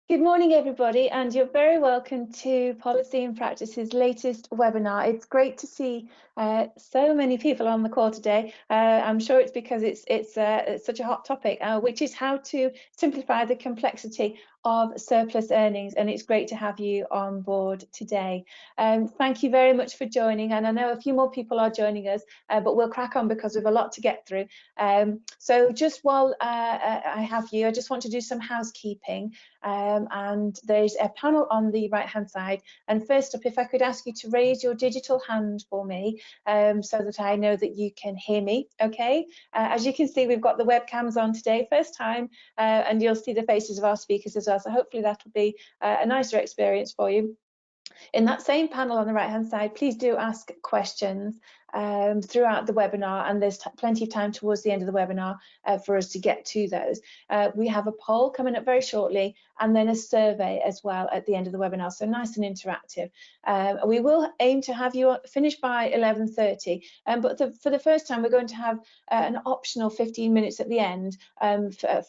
Good morning, everybody, and you're very welcome to Policy and Practice's latest webinar. It's great to see so many people on the call today. I'm sure it's because it's such a hot topic, which is how to simplify the complexity of surplus earnings, and it's great to have you on board today. Thank you very much for joining, and I know a few more people are joining us, but we'll crack on because we've a lot to get through. So just while I have you, I just want to do some housekeeping. And there's a panel on the right hand side, and first up, if I could ask you to raise your digital hand for me so that I know that you can hear me. Okay, as you can see, we've got the webcams on today, first time, and you'll see the faces of our speakers as well, so hopefully that will be a nicer experience for you. In that same panel on the right hand side, please do ask questions throughout the webinar, and there's plenty of time towards the end of the webinar for us to get to those. We have a poll coming up very shortly, and then a survey as well at the end of the webinar, so nice and interactive. We will aim to have you finished by 11:30, but for the first time we're going to have an optional 15 minutes at the end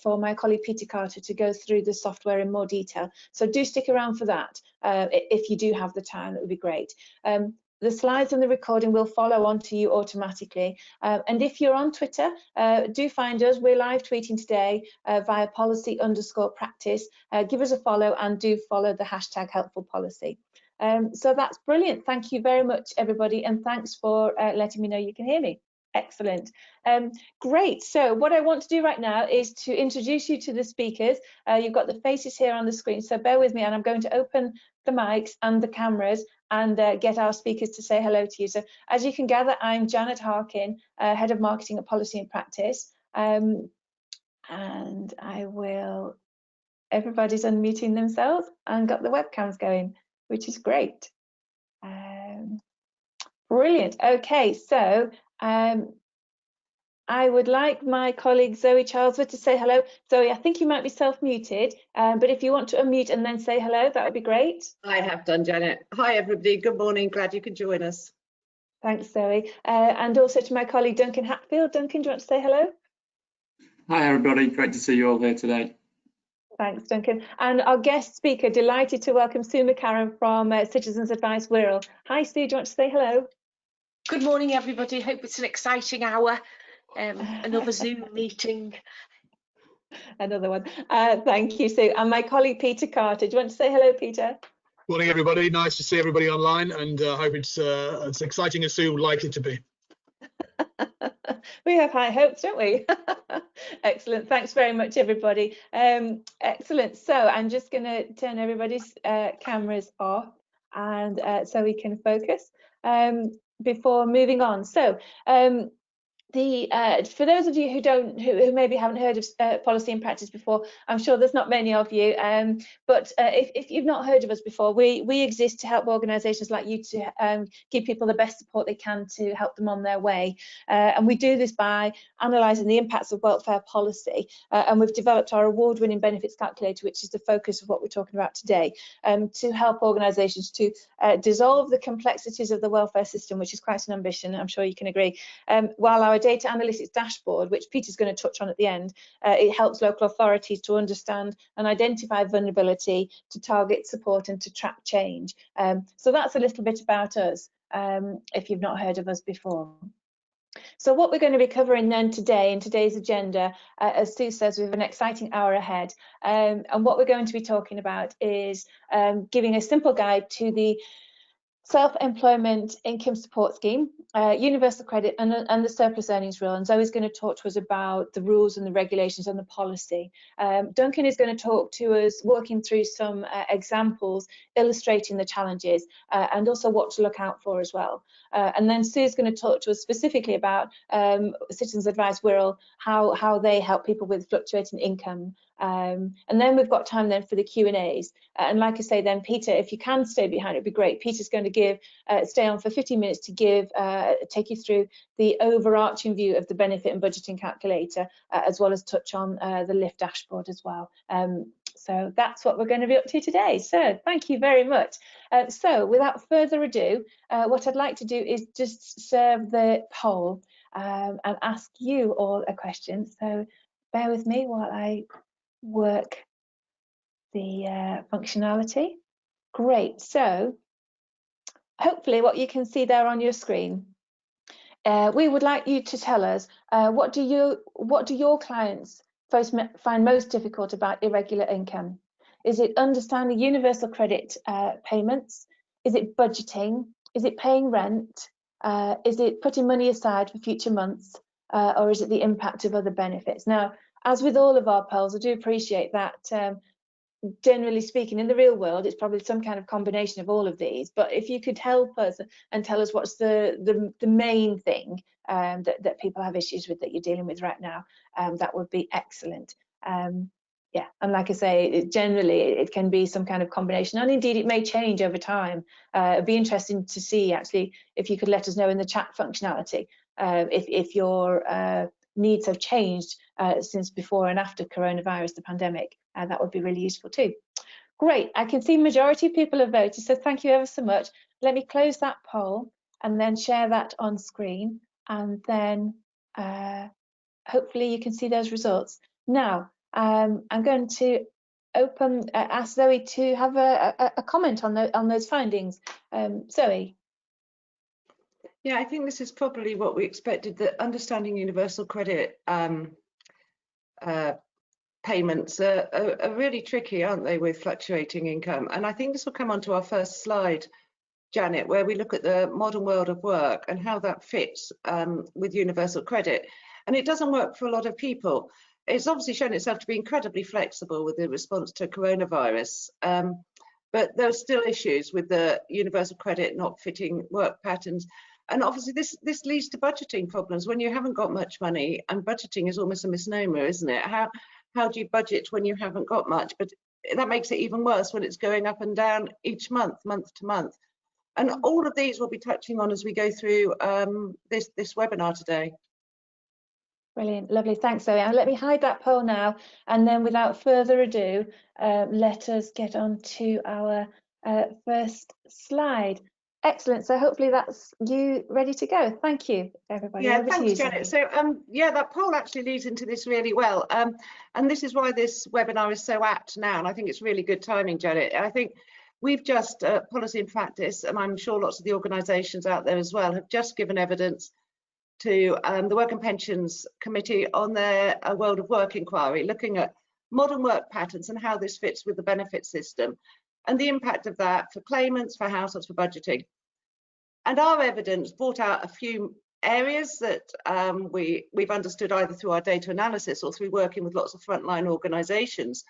for my colleague Peter Carter to go through the software in more detail, so do stick around for that. If you do have the time, that would be great. The slides and the recording will follow on to you automatically. And if you're on Twitter, do find us. We're live tweeting today via policy_practice. Give us a follow and do follow the hashtag helpful policy. So that's brilliant. Thank you very much, everybody. And thanks for letting me know you can hear me. Excellent. Great. So what I want to do right now is to introduce you to the speakers. You've got the faces here on the screen, so bear with me, and I'm going to open the mics and the cameras and get our speakers to say hello to you. So as you can gather, I'm Janet Harkin, Head of Marketing at Policy and Practice. And I will, everybody's unmuting themselves and got the webcams going, which is great. Brilliant. Okay, so I would like my colleague Zoe Charlesworth to say hello. Zoe, I think you might be self-muted, but if you want to unmute and then say hello, that would be great. I have done, Janet. Hi, everybody. Good morning. Glad you could join us. Thanks, Zoe. And also to my colleague Duncan Hatfiled. Duncan, do you want to say hello? Hi, everybody. Great to see you all here today. Thanks, Duncan. And our guest speaker, delighted to welcome Sue McCarron from Citizens Advice Wirral. Hi, Sue. Do you want to say hello? Good morning, everybody. Hope it's an exciting hour. Another Zoom meeting. Another one. Thank you, Sue. And my colleague Peter Carter. Do you want to say hello, Peter? Morning, everybody. Nice to see everybody online, and hope it's as exciting as Sue would like it to be. We have high hopes, don't we? Excellent. Thanks very much, everybody. Excellent. So I'm just going to turn everybody's cameras off, and so we can focus before moving on. So for those of you who maybe haven't heard of Policy and Practice before, I'm sure there's not many of you, but if you've not heard of us before, we exist to help organisations like you to give people the best support they can to help them on their way, and we do this by analysing the impacts of welfare policy, and we've developed our award-winning benefits calculator, which is the focus of what we're talking about today, to help organisations to dissolve the complexities of the welfare system, which is quite an ambition, I'm sure you can agree, while our data analytics dashboard, which Peter's going to touch on at the end, it helps local authorities to understand and identify vulnerability, to target support and to track change. So that's a little bit about us, if you've not heard of us before. So what we're going to be covering then today in today's agenda, as Sue says, we have an exciting hour ahead, and what we're going to be talking about is giving a simple guide to the Self-Employment Income Support Scheme, Universal Credit and the Surplus Earnings Rule, and Zoe's going to talk to us about the rules and the regulations and the policy. Duncan is going to talk to us, walking through some examples illustrating the challenges and also what to look out for as well. And then Sue's going to talk to us specifically about Citizens Advice Wirral, how they help people with fluctuating income. And then we've got time then for the Q&As, and like I say, then Peter, if you can stay behind, it'd be great. Peter's going to stay on for 15 minutes to take you through the overarching view of the benefit and budgeting calculator, as well as touch on the LIFT dashboard as well. So that's what we're going to be up to today. So thank you very much. So without further ado, what I'd like to do is just serve the poll and ask you all a question. So bear with me while I work the functionality. Great. So hopefully what you can see there on your screen, we would like you to tell us what do your clients find most difficult about irregular income? Is it understanding universal credit payments? Is it budgeting? Is it paying rent? Is it putting money aside for future months? Or is it the impact of other benefits? Now, as with all of our polls, I do appreciate that generally speaking, in the real world, it's probably some kind of combination of all of these. But if you could help us and tell us what's the main thing that people have issues with that you're dealing with right now, that would be excellent. Yeah, and like I say, generally it can be some kind of combination, and indeed it may change over time. It'd be interesting to see actually if you could let us know in the chat functionality if your needs have changed since before and after coronavirus, the pandemic. That would be really useful too. Great, I can see majority of people have voted, so thank you ever so much. Let me close that poll and then share that on screen, and then hopefully you can see those results. Now, I'm going to ask Zoe to have a comment on those findings. Zoe. Yeah, I think this is probably what we expected, that understanding universal credit payments are really tricky, aren't they, with fluctuating income? And I think this will come onto our first slide, Janet, where we look at the modern world of work and how that fits with universal credit. And it doesn't work for a lot of people. It's obviously shown itself to be incredibly flexible with the response to coronavirus. But there are still issues with the universal credit not fitting work patterns. And obviously this leads to budgeting problems when you haven't got much money, and budgeting is almost a misnomer, isn't it? How do you budget when you haven't got much? But that makes it even worse when it's going up and down each month, month to month. And all of these we'll be touching on as we go through this webinar today. Brilliant, lovely, thanks Zoe. And let me hide that poll now, and then without further ado, let us get on to our first slide. Excellent, so hopefully that's you ready to go. Thank you, everybody. Yeah, over thanks, to you, Janet. Zoe. So yeah, that poll actually leads into this really well. And this is why this webinar is so apt now, and I think it's really good timing, Janet. I think we've just, Policy and Practice, and I'm sure lots of the organisations out there as well, have just given evidence to the Work and Pensions Committee on their World of Work inquiry, looking at modern work patterns and how this fits with the benefit system, and the impact of that for claimants, for households, for budgeting. And our evidence brought out a few areas that we've understood either through our data analysis or through working with lots of frontline organisations.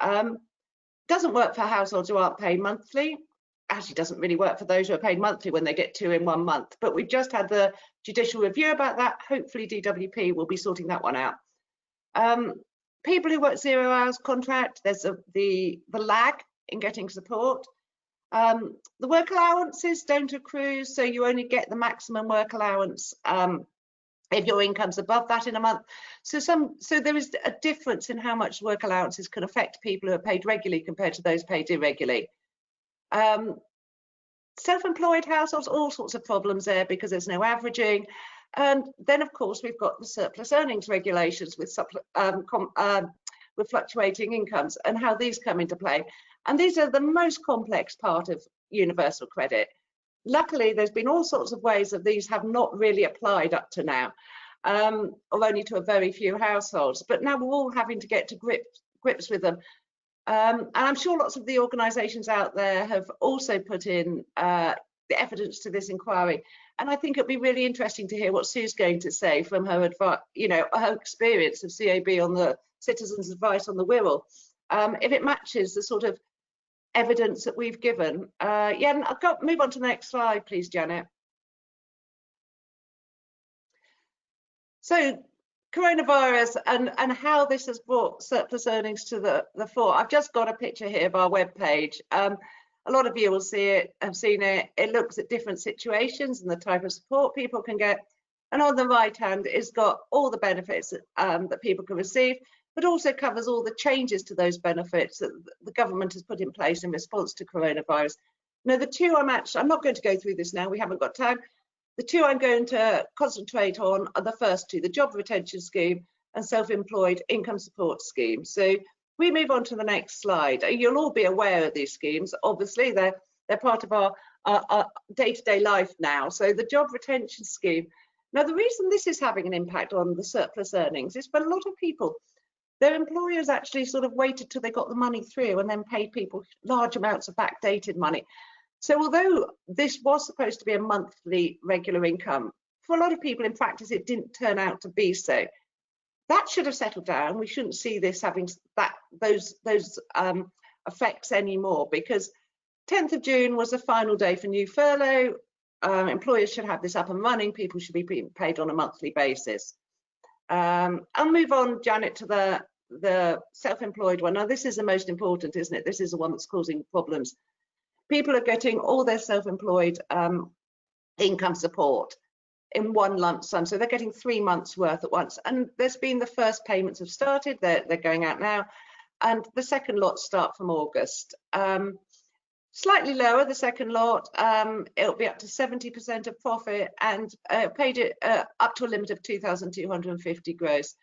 Doesn't work for households who aren't paid monthly. Actually doesn't really work for those who are paid monthly when they get 2 in 1 month. But we've just had the judicial review about that. Hopefully DWP will be sorting that one out. People who work 0 hours contract, there's the lag in getting support. The work allowances don't accrue, so you only get the maximum work allowance if your income's above that in a month. So there is a difference in how much work allowances can affect people who are paid regularly compared to those paid irregularly. Self-employed households, all sorts of problems there because there's no averaging. And then of course we've got the surplus earnings regulations with fluctuating incomes and how these come into play. And these are the most complex part of universal credit. Luckily, there's been all sorts of ways that these have not really applied up to now, or only to a very few households. But now we're all having to get to grips with them. And I'm sure lots of the organisations out there have also put in the evidence to this inquiry. And I think it'd be really interesting to hear what Sue's going to say from her her experience of CAB on the Citizens Advice on the Wirral, if it matches the sort of evidence that we've given. Yeah, and I've got move on to the next slide, please, Janet. So coronavirus and how this has brought surplus earnings to the fore. I've just got a picture here of our webpage. A lot of you will see it, have seen it. It looks at different situations and the type of support people can get. And on the right hand, it's got all the benefits that people can receive, but also covers all the changes to those benefits that the government has put in place in response to coronavirus. Now, the two I'm not going to go through this now, we haven't got time. The two I'm going to concentrate on are the first two, the Job Retention Scheme and Self-Employed Income Support Scheme. So We move on to the next slide. You'll all be aware of these schemes. Obviously, they're part of our day-to-day life now. So the job retention scheme. Now, the reason this is having an impact on the surplus earnings is for a lot of people, their employers actually sort of waited till they got the money through and then paid people large amounts of backdated money. So although this was supposed to be a monthly regular income, for a lot of people in practice, it didn't turn out to be so. That should have settled down. We shouldn't see this having those effects anymore, because 10th of June was the final day for new furlough. Employers should have this up and running. People should be being paid on a monthly basis. I'll move on, Janet, to the self-employed one. Now, this is the most important, isn't it? This is the one that's causing problems. People are getting all their self-employed income support in one lump sum. So they're getting 3 months worth at once. And there's been the first payments have started. They're going out now. And the second lot start from August. Slightly lower, the second lot, it'll be up to 70% of profit and paid it up to a limit of 2,250 gross.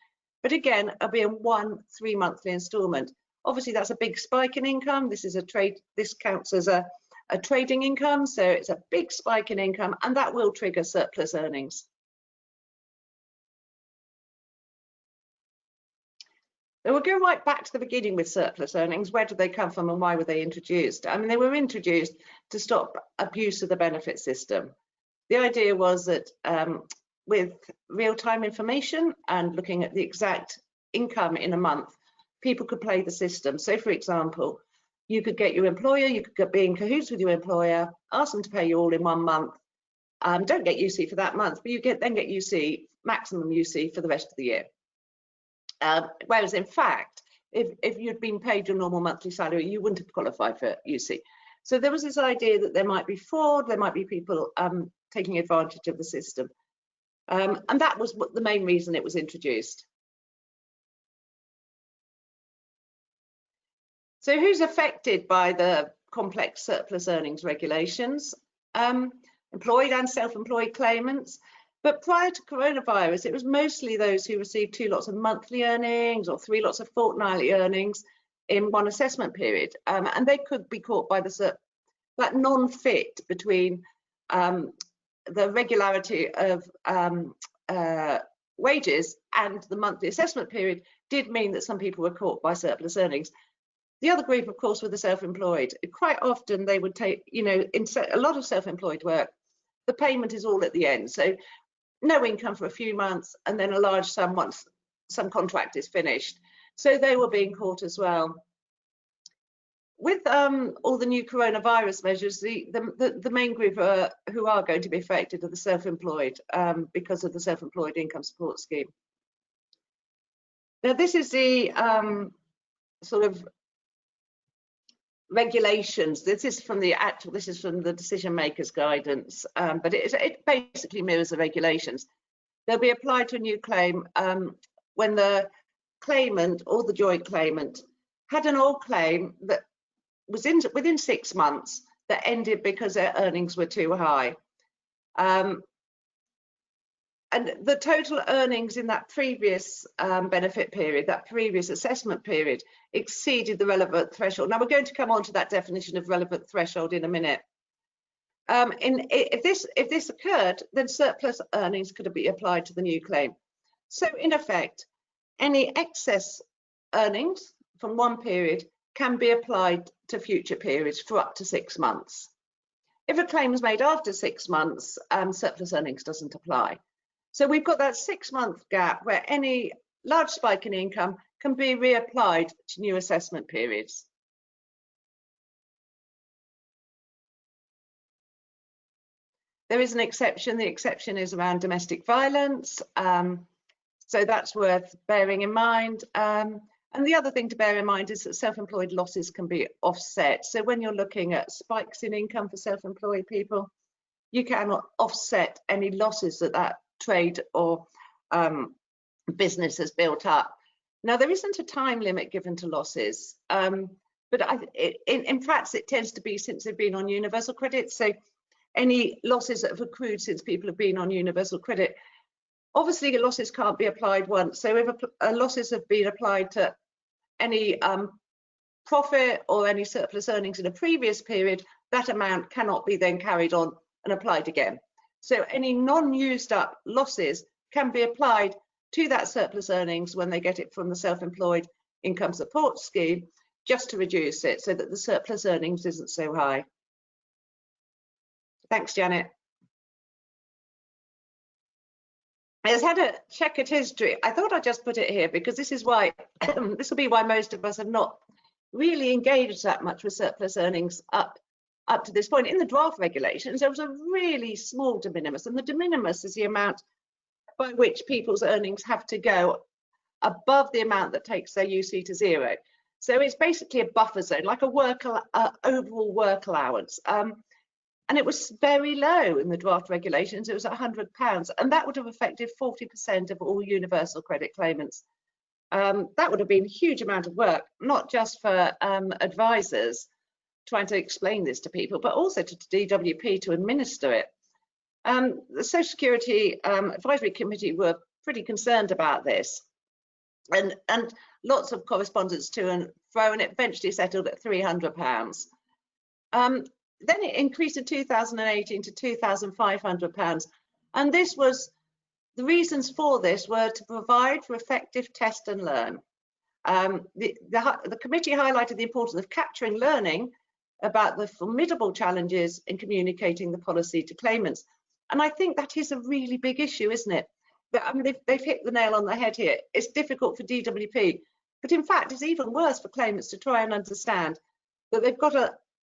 But again, it'll be in 1 3-monthly instalment. Obviously, that's a big spike in income. This counts as a trading income, so it's a big spike in income, and that will trigger surplus earnings. So we'll go right back to the beginning with surplus earnings. Where did they come from and why were they introduced? I mean, they were introduced to stop abuse of the benefit system. The idea was that with real-time information and looking at the exact income in a month, people could play the system. So, for example, you could get your employer, you could be in cahoots with your employer, ask them to pay you all in 1 month. Don't get UC for that month, but you then get UC, maximum UC for the rest of the year. Whereas in fact, if you'd been paid your normal monthly salary, you wouldn't have qualified for UC. So there was this idea that there might be fraud, there might be people taking advantage of the system. And that was the main reason it was introduced. So who's affected by the complex surplus earnings regulations? Employed and self-employed claimants. But prior to coronavirus, it was mostly those who received 2 lots of monthly earnings or 3 lots of fortnightly earnings in one assessment period. And they could be caught by that non-fit between the regularity of wages and the monthly assessment period did mean that some people were caught by surplus earnings. The other group, of course, were the self-employed. Quite often they would take, in a lot of self-employed work, the payment is all at the end. So no income for a few months and then a large sum once some contract is finished. So they were being caught as well. With all the new coronavirus measures, the main group who are going to be affected are the self-employed because of the self-employed income support scheme. Now, this is the sort of regulations. This is from the decision makers guidance, but it basically mirrors the regulations. They'll be applied to a new claim when the claimant or the joint claimant had an old claim that was within 6 months that ended because their earnings were too high. And the total earnings in that previous benefit period, that previous assessment period, exceeded the relevant threshold. Now we're going to come on to that definition of relevant threshold in a minute. If this occurred, then surplus earnings could be applied to the new claim. So in effect, any excess earnings from one period can be applied to future periods for up to 6 months. If a claim is made after 6 months, surplus earnings doesn't apply. So we've got that 6-month gap where any large spike in income can be reapplied to new assessment periods. There is an exception. The exception is around domestic violence. So that's worth bearing in mind. And the other thing to bear in mind is that self-employed losses can be offset. So when you're looking at spikes in income for self-employed people, you cannot offset any losses that trade or business has built up. Now, there isn't a time limit given to losses, but in practice, it tends to be since they've been on universal credit. So any losses that have accrued since people have been on universal credit, obviously the losses can't be applied once. So if losses have been applied to any profit or any surplus earnings in a previous period, that amount cannot be then carried on and applied again. So any non-used up losses can be applied to that surplus earnings when they get it from the self-employed income support scheme, just to reduce it so that the surplus earnings isn't so high. Thanks, Janet. It's had a checkered history. I thought I'd just put it here because this is why this will be why most of us have not really engaged that much with surplus earnings up to this point. In the draft regulations, there was a really small de minimis, and the de minimis is the amount by which people's earnings have to go above the amount that takes their UC to zero. So it's basically a buffer zone, like a overall work allowance. And it was very low in the draft regulations. It was £100, and that would have affected 40% of all universal credit claimants. That would have been a huge amount of work, not just for advisors trying to explain this to people, but also to DWP to administer it. The Social Security Advisory Committee were pretty concerned about this, and lots of correspondence to and fro, and it eventually settled at £300. Then it increased in 2018 to £2,500, and this was the reasons for this were to provide for effective test and learn. The committee highlighted the importance of capturing learning about the formidable challenges in communicating the policy to claimants, and I think that is a really big issue, isn't it? I mean, they've hit the nail on the head here. It's difficult for DWP, but in fact, it's even worse for claimants to try and understand that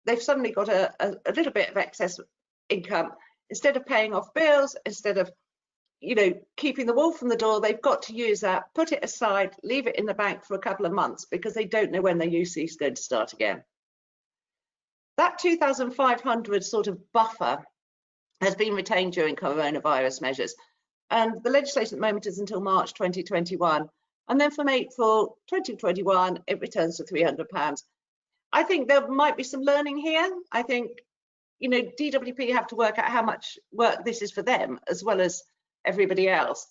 they've suddenly got a little bit of excess income. Instead of paying off bills, instead of, you know, keeping the wolf from the door, they've got to use that, put it aside, leave it in the bank for a couple of months because they don't know when their UC is going to start again. That 2,500 sort of buffer has been retained during coronavirus measures, and the legislation at the moment is until March 2021, and then from April 2021 it returns to £300. I think there might be some learning here. I think, you know, DWP have to work out how much work this is for them as well as everybody else.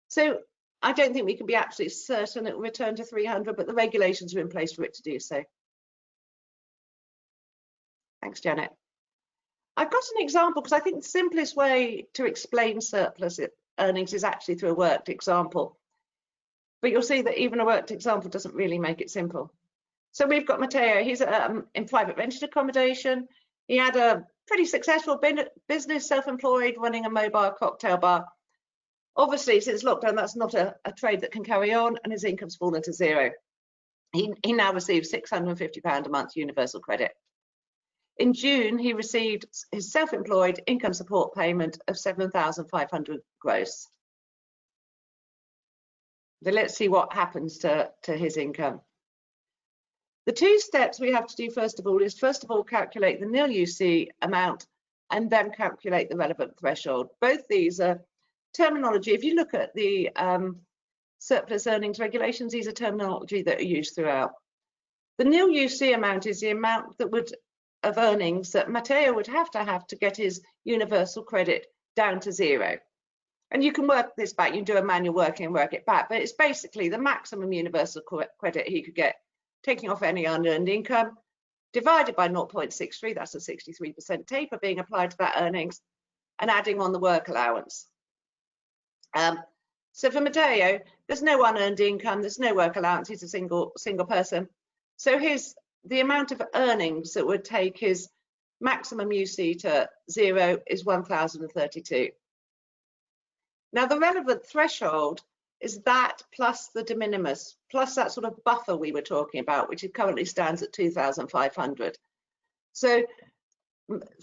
So I don't think we can be absolutely certain it will return to 300, but the regulations are in place for it to do so. Thanks, Janet. I've got an example because I think the simplest way to explain surplus earnings is actually through a worked example. But you'll see that even a worked example doesn't really make it simple. So we've got Matteo. He's in private rented accommodation. He had a pretty successful business, self-employed, running a mobile cocktail bar. Obviously, since lockdown, that's not a trade that can carry on, and his income's fallen to zero. He now receives £650 a month universal credit. In June, he received his self-employed income support payment of £7,500 gross. So let's see what happens to his income. The two steps we have to do first of all calculate the nil UC amount and then calculate the relevant threshold. Both these are terminology. If you look at the surplus earnings regulations, these are terminology that are used throughout. The nil UC amount is the amount that of earnings that Matteo would have to get his universal credit down to zero. And you can work this back, you can do a manual working and work it back, but it's basically the maximum universal credit he could get, taking off any unearned income, divided by 0.63, that's a 63% taper being applied to that earnings, and adding on the work allowance. So for Matteo, there's no unearned income, there's no work allowance, he's a single person. So the amount of earnings that would take his maximum UC to zero is 1,032. Now the relevant threshold is that plus the de minimis, plus that sort of buffer we were talking about, which currently stands at 2,500. So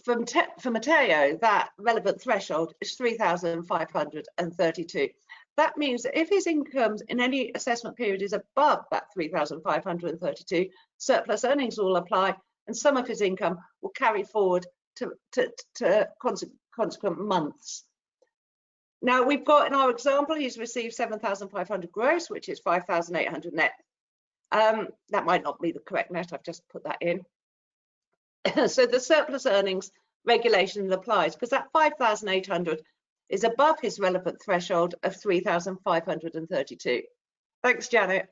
for Matteo, that relevant threshold is 3,532. That means that if his income in any assessment period is above that 3,532, surplus earnings will apply, and some of his income will carry forward to consequent months. Now we've got in our example, he's received 7,500 gross, which is 5,800 net. That might not be the correct net, I've just put that in. So the surplus earnings regulation applies because that 5,800 is above his relevant threshold of 3,532. Thanks, Janet.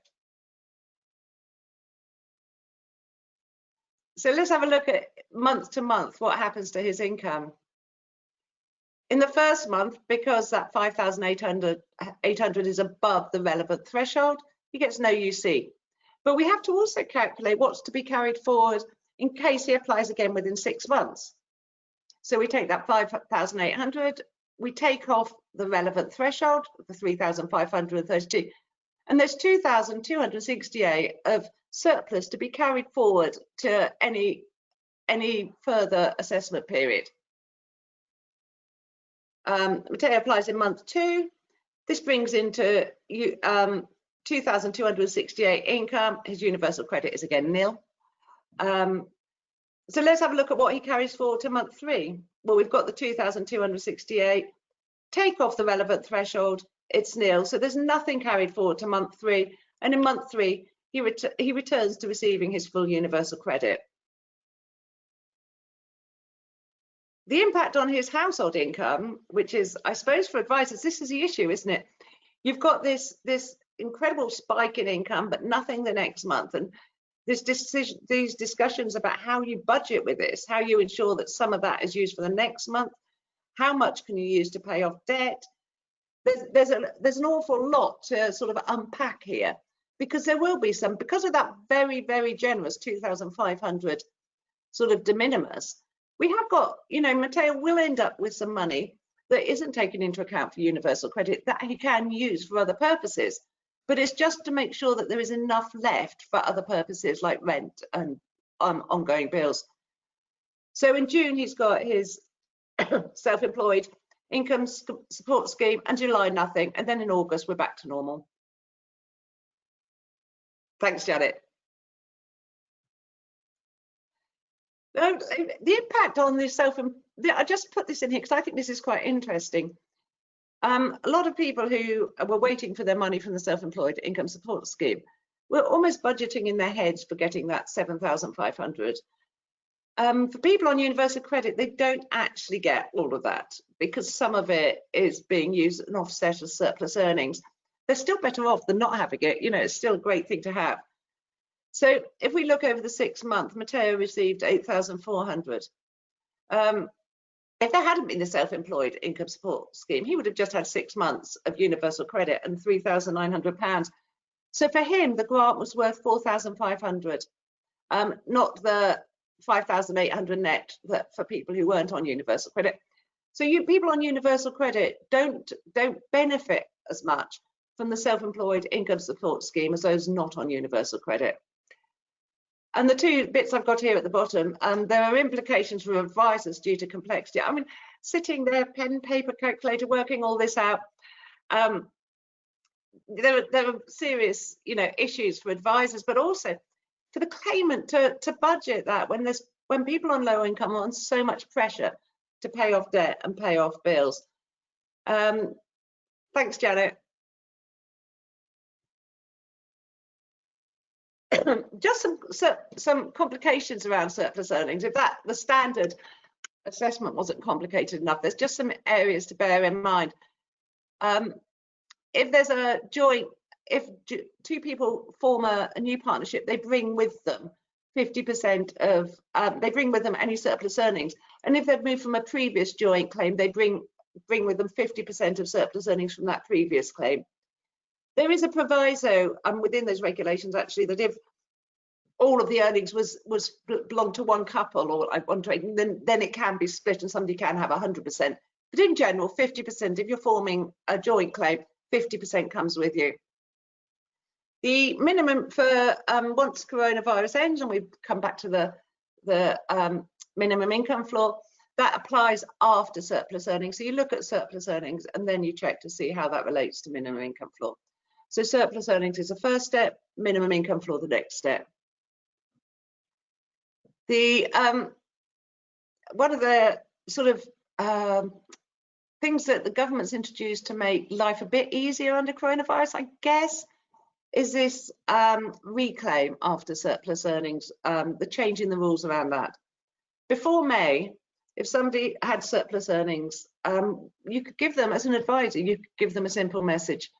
So let's have a look at month to month, what happens to his income. In the first month, because that 5,800 is above the relevant threshold, he gets no UC. But we have to also calculate what's to be carried forward in case he applies again within 6 months. So we take that 5,800, we take off the relevant threshold, the 3,532, and there's 2,268 of surplus to be carried forward to any further assessment period. Matteo applies in month 2. This brings into 2,268 income. His universal credit is again nil. So let's have a look at what he carries forward to month 3. Well, we've got the 2,268. Take off the relevant threshold, it's nil. So there's nothing carried forward to month 3. And in month 3, he returns to receiving his full universal credit. The impact on his household income, which is, I suppose, for advisors, this is the issue, isn't it? You've got this incredible spike in income, but nothing the next month. And these discussions about how you budget with this, how you ensure that some of that is used for the next month, how much can you use to pay off debt? There's an awful lot to sort of unpack here, because there will be some, because of that very, very generous 2,500 sort of de minimis. We have got, you know, Matteo will end up with some money that isn't taken into account for universal credit that he can use for other purposes. But it's just to make sure that there is enough left for other purposes like rent and ongoing bills. So in June, he's got his self-employed income support scheme, and July, nothing. And then in August, we're back to normal. Thanks, Janet. The impact on the I just put this in here because I think this is quite interesting. A lot of people who were waiting for their money from the self-employed income support scheme were almost budgeting in their heads for getting that 7,500. For people on universal credit, they don't actually get all of that because some of it is being used and offset as surplus earnings. They're still better off than not having it. You know, it's still a great thing to have. So if we look over the 6 months, Matteo received 8,400. If there hadn't been the self-employed income support scheme, he would have just had 6 months of universal credit and £3,900. So for him, the grant was worth 4,500, not the 5,800 net that for people who weren't on universal credit. So people on universal credit don't benefit as much from the self-employed income support scheme as those not on universal credit. And the 2 bits I've got here at the bottom, there are implications for advisors due to complexity. I mean, sitting there, pen, paper, calculator, working all this out, there are serious, you know, issues for advisors, but also for the claimant to budget that when people on low income are on so much pressure to pay off debt and pay off bills. Thanks, Janet. Just some complications around surplus earnings. If the standard assessment wasn't complicated enough, there's just some areas to bear in mind. If there's a joint, if 2 people form a new partnership, they bring with them 50% of, they bring with them any surplus earnings. And if they've moved from a previous joint claim, they bring with them 50% of surplus earnings from that previous claim. There is a proviso within those regulations, actually, that if all of the earnings belonged to one couple or one trade, then it can be split and somebody can have 100%. But in general, 50%, if you're forming a joint claim, 50% comes with you. The minimum for once coronavirus ends, and we come back to the minimum income floor, that applies after surplus earnings. So you look at surplus earnings and then you check to see how that relates to minimum income floor. So surplus earnings is the first step, minimum income floor the next step. The one of the sort of things that the government's introduced to make life a bit easier under coronavirus, I guess, is this reclaim after surplus earnings, the change in the rules around that. Before May, if somebody had surplus earnings, you could give them, as an advisor, you could give them a simple message.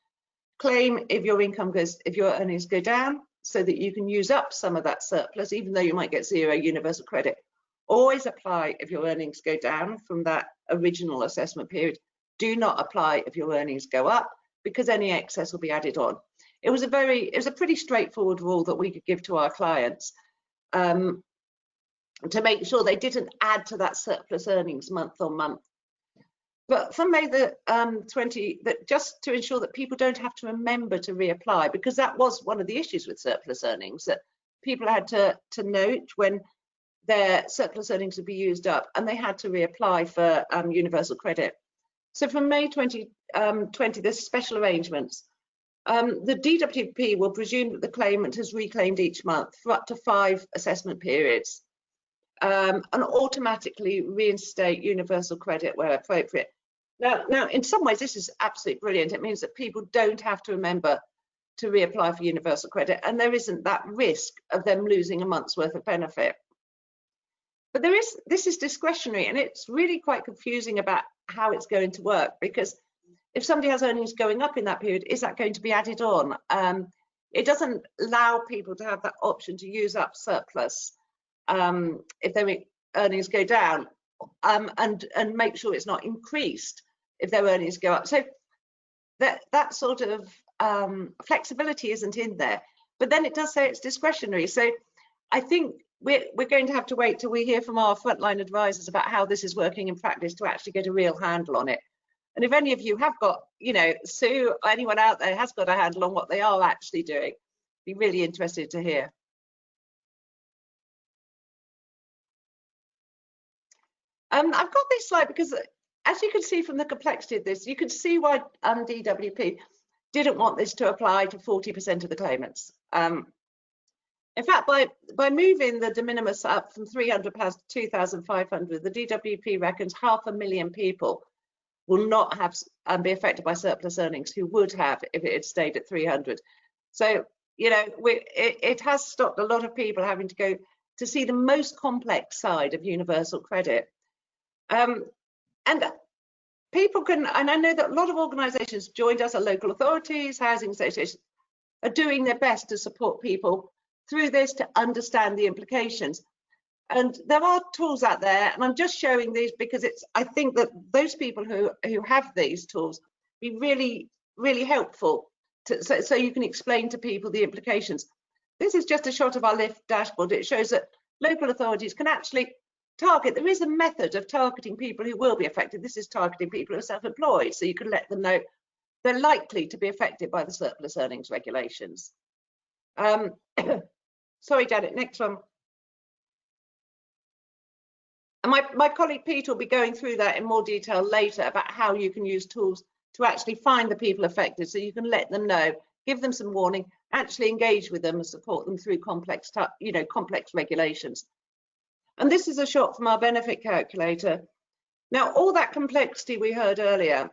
Claim if your income goes, if your earnings go down, so that you can use up some of that surplus, even though you might get 0 universal credit. Always apply if your earnings go down from that original assessment period. Do not apply if your earnings go up, because any excess will be added on. It was a pretty straightforward rule that we could give to our clients to make sure they didn't add to that surplus earnings month on month. But from May the 20, that just to ensure that people don't have to remember to reapply, because that was one of the issues with surplus earnings, that people had to note when their surplus earnings would be used up, and they had to reapply for universal credit. So from May 2020, there's special arrangements. The DWP will presume that the claimant has reclaimed each month for up to 5 assessment periods, and automatically reinstate universal credit where appropriate. Now, in some ways, this is absolutely brilliant. It means that people don't have to remember to reapply for universal credit, and there isn't that risk of them losing a month's worth of benefit. But this is discretionary, and it's really quite confusing about how it's going to work, because if somebody has earnings going up in that period, is that going to be added on? It doesn't allow people to have that option to use up surplus if their earnings go down, and make sure it's not increased if their earnings go up. So that sort of flexibility isn't in there. But then it does say it's discretionary. So I think we're going to have to wait till we hear from our frontline advisors about how this is working in practice to actually get a real handle on it. And if any of you have got, you know, Sue, or anyone out there has got a handle on what they are actually doing, be really interested to hear. I've got this slide because, as you can see from the complexity of this, you can see why DWP didn't want this to apply to 40% of the claimants. In fact, by moving the de minimis up from £300 to 2,500, the DWP reckons 500,000 people will not have be affected by surplus earnings who would have if it had stayed at 300. So, you know, it has stopped a lot of people having to go to see the most complex side of universal credit. And people can, and I know that a lot of organisations joined us, at local authorities, housing associations, are doing their best to support people through this to understand the implications. And there are tools out there, and I'm just showing these because I think that those people who have these tools be really, really helpful so you can explain to people the implications. This is just a shot of our LIFT dashboard. It shows that local authorities can actually target. There is a method of targeting people who will be affected. This is targeting people who are self-employed, so you can let them know they're likely to be affected by the surplus earnings regulations. Sorry, Janet, next one. And my colleague Peter will be going through that in more detail later about how you can use tools to actually find the people affected, so you can let them know, give them some warning, actually engage with them and support them through complex regulations. And this is a shot from our benefit calculator. Now, all that complexity we heard earlier,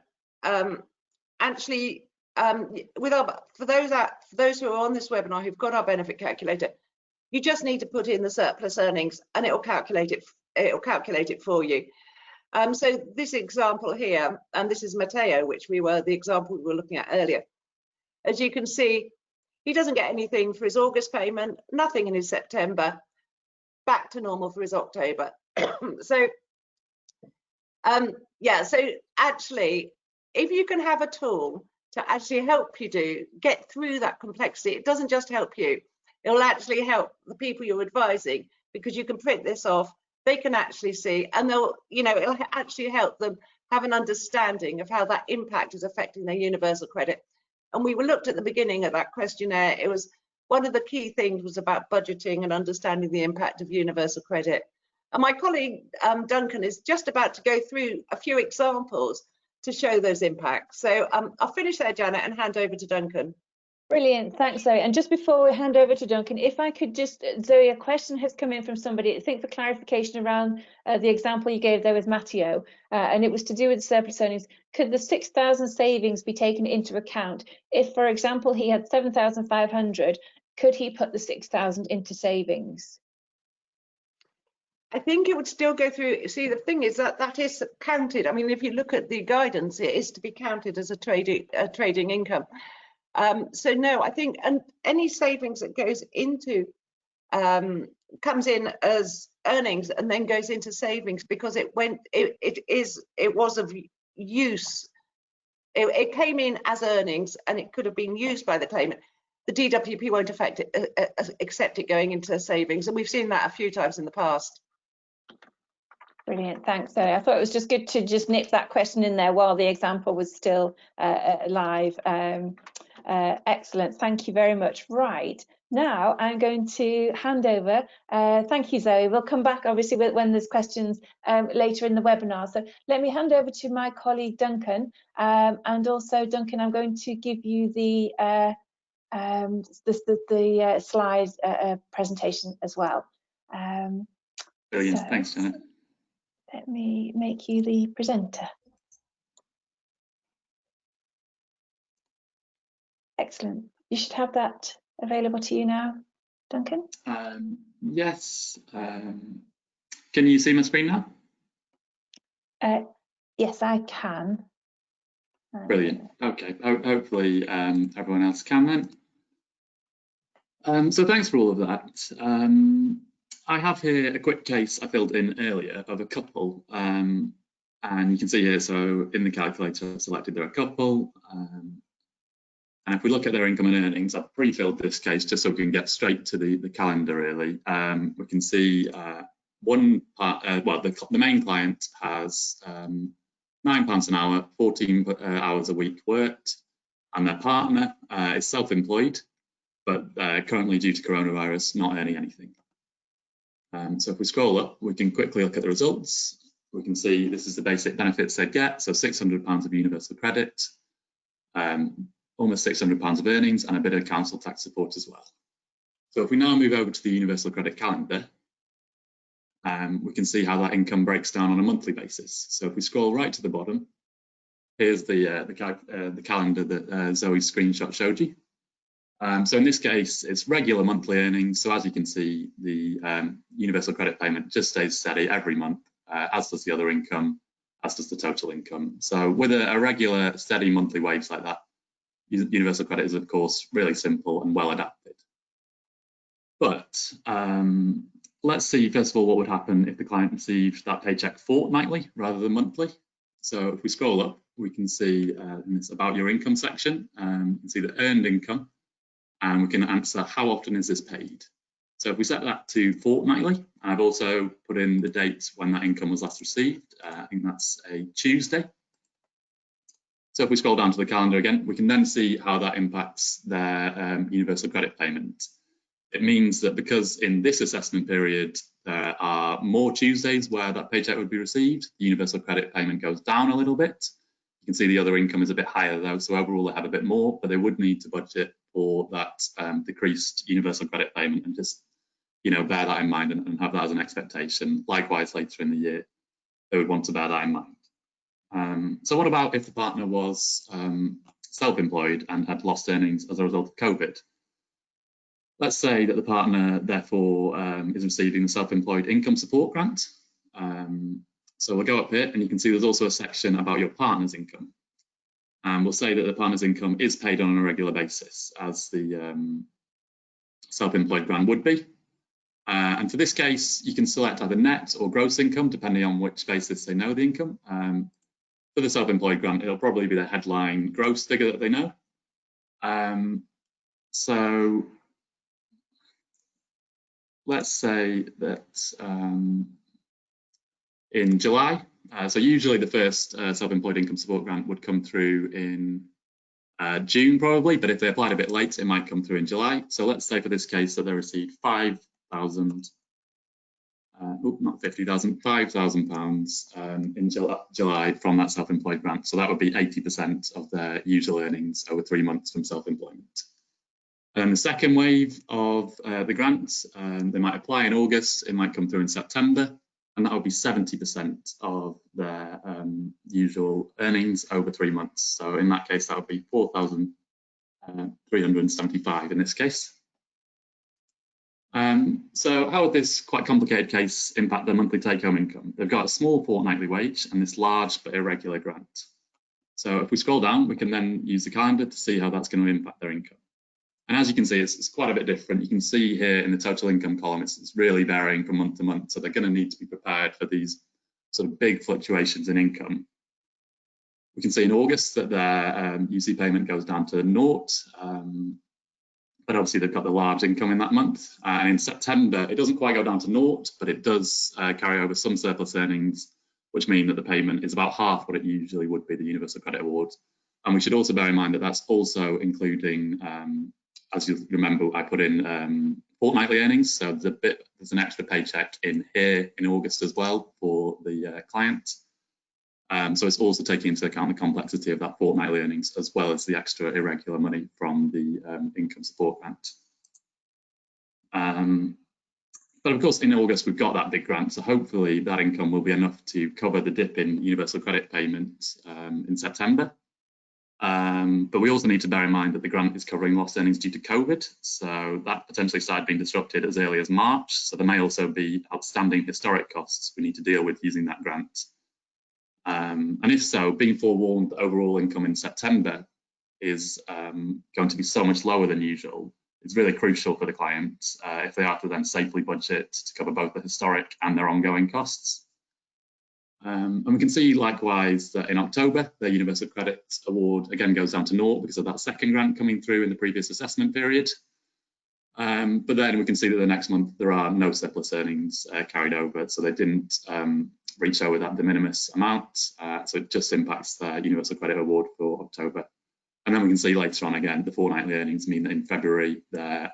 actually, for those who are on this webinar who've got our benefit calculator, you just need to put in the surplus earnings and it will calculate it. It'll calculate it for you. So this example here, and this is Matteo, which the example we were looking at earlier. As you can see, he doesn't get anything for his August payment, nothing in his September, back to normal for his October. So, yeah, so actually, if you can have a tool to actually help you get through that complexity, it doesn't just help you, it will actually help the people you're advising, because you can print this off, they can actually see, and they'll, you know, it'll actually help them have an understanding of how that impact is affecting their universal credit. And we were looked at the beginning of that questionnaire, it was one of the key things was about budgeting and understanding the impact of universal credit. And my colleague Duncan is just about to go through a few examples to show those impacts. So I'll finish there, Janet, and hand over to Duncan. Brilliant, thanks, Zoe. And just before we hand over to Duncan, if I could just, Zoe, a question has come in from somebody, I think for clarification around the example you gave there with Matteo, and it was to do with surplus earnings. Could the 6,000 savings be taken into account? If, for example, he had 7,500, could he put the 6,000 into savings? I think it would still go through. See, the thing is that is counted. I mean, if you look at the guidance, it is to be counted as a trading income. So no, I think, and any savings that goes into comes in as earnings and then goes into savings because it was of use. It came in as earnings and it could have been used by the claimant. The DWP won't accept it going into savings, and we've seen that a few times in the past. Brilliant, thanks, Zoe. I thought it was just good to just nip that question in there while the example was still live. Excellent, thank you very much. Right, now I'm going to hand over. Thank you, Zoe. We'll come back obviously when there's questions later in the webinar. So let me hand over to my colleague Duncan, and also Duncan, I'm going to give you the slide presentation as well. Brilliant, so, thanks, Janet. Let me make you the presenter. Excellent. You should have that available to you now, Duncan. Yes. Can you see my screen now? Yes, I can. Brilliant. Okay. Hopefully everyone else can then. So thanks for all of that. I have here a quick case I filled in earlier of a couple, and you can see here, so in the calculator I've selected they're a couple, and if we look at their income and earnings, I've pre-filled this case just so we can get straight to the calendar really. We can see one part, well, the main client has £9 an hour, 14 hours a week worked, and their partner is self-employed, but currently due to coronavirus not earning anything. So if we scroll up, we can quickly look at the results. We can see this is the basic benefits they get, so £600 of universal credit, almost £600 of earnings, and a bit of council tax support as well. So if we now move over to the universal credit calendar, we can see how that income breaks down on a monthly basis. So if we scroll right to the bottom, here's the calendar that Zoe's screenshot showed you. So in this case, it's regular monthly earnings. So as you can see, the universal credit payment just stays steady every month, as does the other income, as does the total income. So with a regular, steady monthly wage like that, universal credit is, of course, really simple and well adapted. But let's see, first of all, what would happen if the client received that paycheck fortnightly rather than monthly. So if we scroll up, we can see in this About Your Income section, you can see the earned income, and we can answer how often is this paid. So if we set that to fortnightly, I've also put in the date when that income was last received. I think that's a Tuesday. So if we scroll down to the calendar again, we can then see how that impacts their universal credit payment. It means that because in this assessment period, there are more Tuesdays where that paycheck would be received, the universal credit payment goes down a little bit. You can see the other income is a bit higher though, so overall they have a bit more, but they would need to budget for that decreased universal credit payment and just, bear that in mind and have that as an expectation. Likewise, later in the year, they would want to bear that in mind. So what about if the partner was self-employed and had lost earnings as a result of COVID? Let's say that the partner, therefore, is receiving the self-employed income support grant. So we'll go up here and you can see there's also a section about your partner's income. And we'll say that the partner's income is paid on a regular basis, as the self-employed grant would be. And for this case, you can select either net or gross income, depending on which basis they know the income. For the self-employed grant, it'll probably be the headline gross figure that they know. So let's say that in July, so usually the first self-employed income support grant would come through in June probably, but if they applied a bit late, it might come through in July. So let's say for this case that they received £5,000, not 50,000, £5,000 in July from that self-employed grant. So that would be 80% of their usual earnings over 3 months from self-employment. And the second wave of the grants, they might apply in August, it might come through in September, and that would be 70% of their usual earnings over 3 months. So in that case, that would be 4,375 in this case. So how would this quite complicated case impact their monthly take-home income? They've got a small fortnightly wage and this large but irregular grant. So if we scroll down, we can then use the calendar to see how that's going to impact their income. And as you can see, it's quite a bit different. You can see here in the total income column, it's really varying from month to month. So they're going to need to be prepared for these sort of big fluctuations in income. We can see in August that their UC payment goes down to 0, but obviously they've got the large income in that month. And in September, it doesn't quite go down to 0, but it does carry over some surplus earnings, which mean that the payment is about half what it usually would be, the Universal Credit Award. And we should also bear in mind that that's also including, as you remember, I put in fortnightly earnings. So there's an extra paycheck in here in August as well for the client. So it's also taking into account the complexity of that fortnightly earnings, as well as the extra irregular money from the income support grant. But of course, in August, we've got that big grant. So hopefully that income will be enough to cover the dip in universal credit payments in September. But we also need to bear in mind that the grant is covering lost earnings due to COVID. So that potentially started being disrupted as early as March. So there may also be outstanding historic costs we need to deal with using that grant. And if so, being forewarned that overall income in September is going to be so much lower than usual, it's really crucial for the client if they are to then safely budget to cover both the historic and their ongoing costs. And we can see likewise that in October, their Universal Credit Award again goes down to 0 because of that second grant coming through in the previous assessment period. But then we can see that the next month there are no surplus earnings carried over, so they didn't reach over that de minimis amount, so it just impacts their Universal Credit Award for October. And then we can see later on again, the fortnightly earnings mean that in February their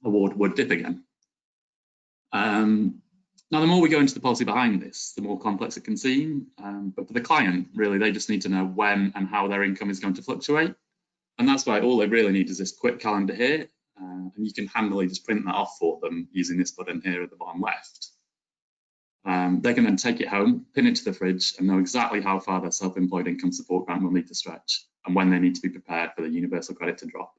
award would dip again. Now, the more we go into the policy behind this, the more complex it can seem. But for the client, really, they just need to know when and how their income is going to fluctuate. And that's why all they really need is this quick calendar here. And you can handily just print that off for them using this button here at the bottom left. They can then take it home, pin it to the fridge, and know exactly how far their self-employed income support grant will need to stretch and when they need to be prepared for the universal credit to drop.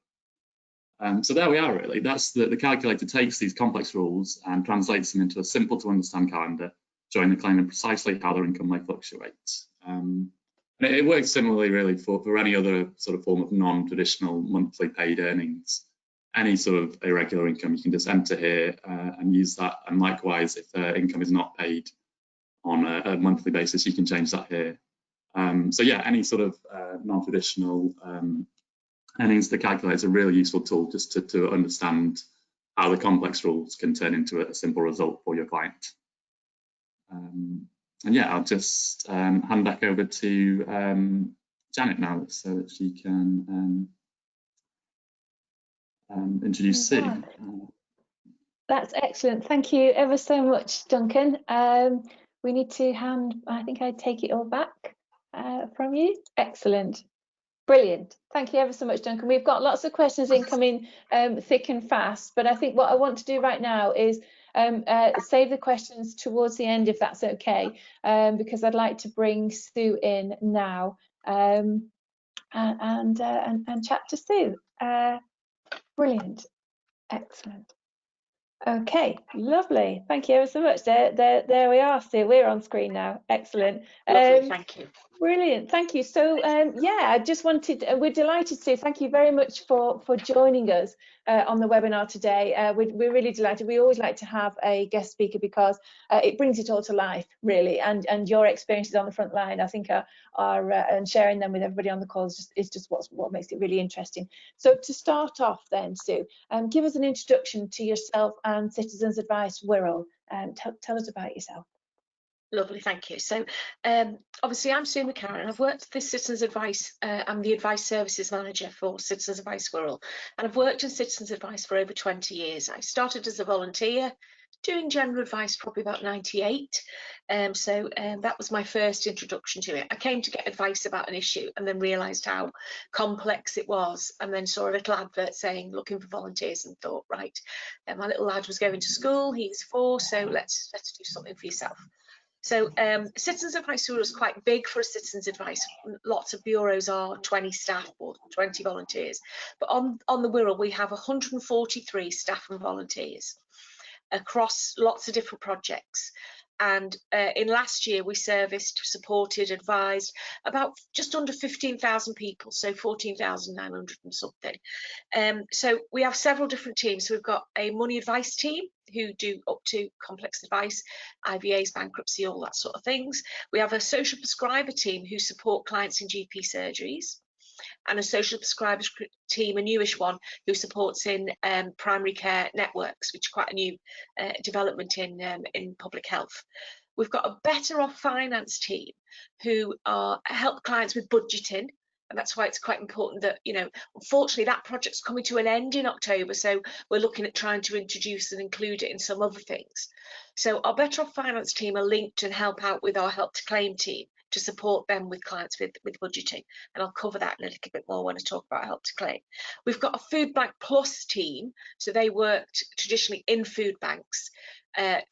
So there we are, really. That's the calculator takes these complex rules and translates them into a simple to understand calendar, showing the claimant precisely how their income may fluctuate. And it works similarly, really, for any other sort of form of non-traditional monthly paid earnings. Any sort of irregular income, you can just enter here and use that. And likewise, if income is not paid on a monthly basis, you can change that here. So yeah, any sort of non-traditional earnings, the calculator is a really useful tool just to understand how the complex rules can turn into a simple result for your client. And yeah, I'll just hand back over to Janet now so that she can introduce Sue. That's excellent. Thank you ever so much, Duncan. We need to I think I take it all back from you. Excellent. Brilliant. Thank you ever so much, Duncan. We've got lots of questions incoming thick and fast, but I think what I want to do right now is save the questions towards the end, if that's okay, because I'd like to bring Sue in now and chat to Sue. Brilliant. Excellent. Okay, lovely. Thank you ever so much. There we are, Sue. We're on screen now. Excellent. Lovely, thank you. Brilliant, thank you. So yeah, I just wanted, we're delighted to thank you very much for joining us on the webinar today. We're really delighted. We always like to have a guest speaker because it brings it all to life, really, and your experiences on the front line, I think, are and sharing them with everybody on the call is just what makes it really interesting. So to start off then, Sue, give us an introduction to yourself and Citizens Advice Wirral. Tell us about yourself. Lovely, thank you. So obviously I'm Sue McCarron and I've worked at this Citizens Advice, I'm the Advice Services Manager for Citizens Advice Wirral, and I've worked in Citizens Advice for over 20 years. I started as a volunteer doing general advice probably about 98, so that was my first introduction to it. I came to get advice about an issue and then realised how complex it was, and then saw a little advert saying looking for volunteers and thought, right, my little lad was going to school, he's 4, so let's do something for yourself. So Citizens Advice Wirral is quite big for a Citizens Advice. Lots of bureaus are 20 staff or 20 volunteers. But on the Wirral, we have 143 staff and volunteers across lots of different projects. And in last year, we serviced, supported, advised about just under 15,000 people, so 14,900 and something. So we have several different teams. So we've got a money advice team who do up to complex advice, IVAs, bankruptcy, all that sort of things. We have a social prescriber team who support clients in GP surgeries, and a social prescribers team, a newish one, who supports in primary care networks, which is quite a new development in public health. We've got a better off finance team who help clients with budgeting. And that's why it's quite important that, you know, unfortunately that project's coming to an end in October, so we're looking at trying to introduce and include it in some other things. So our Better Off Finance team are linked and help out with our Help to Claim team to support them with clients with budgeting. And I'll cover that in a little bit more when I talk about Help to Claim. We've got a Food Bank Plus team, so they worked traditionally in food banks.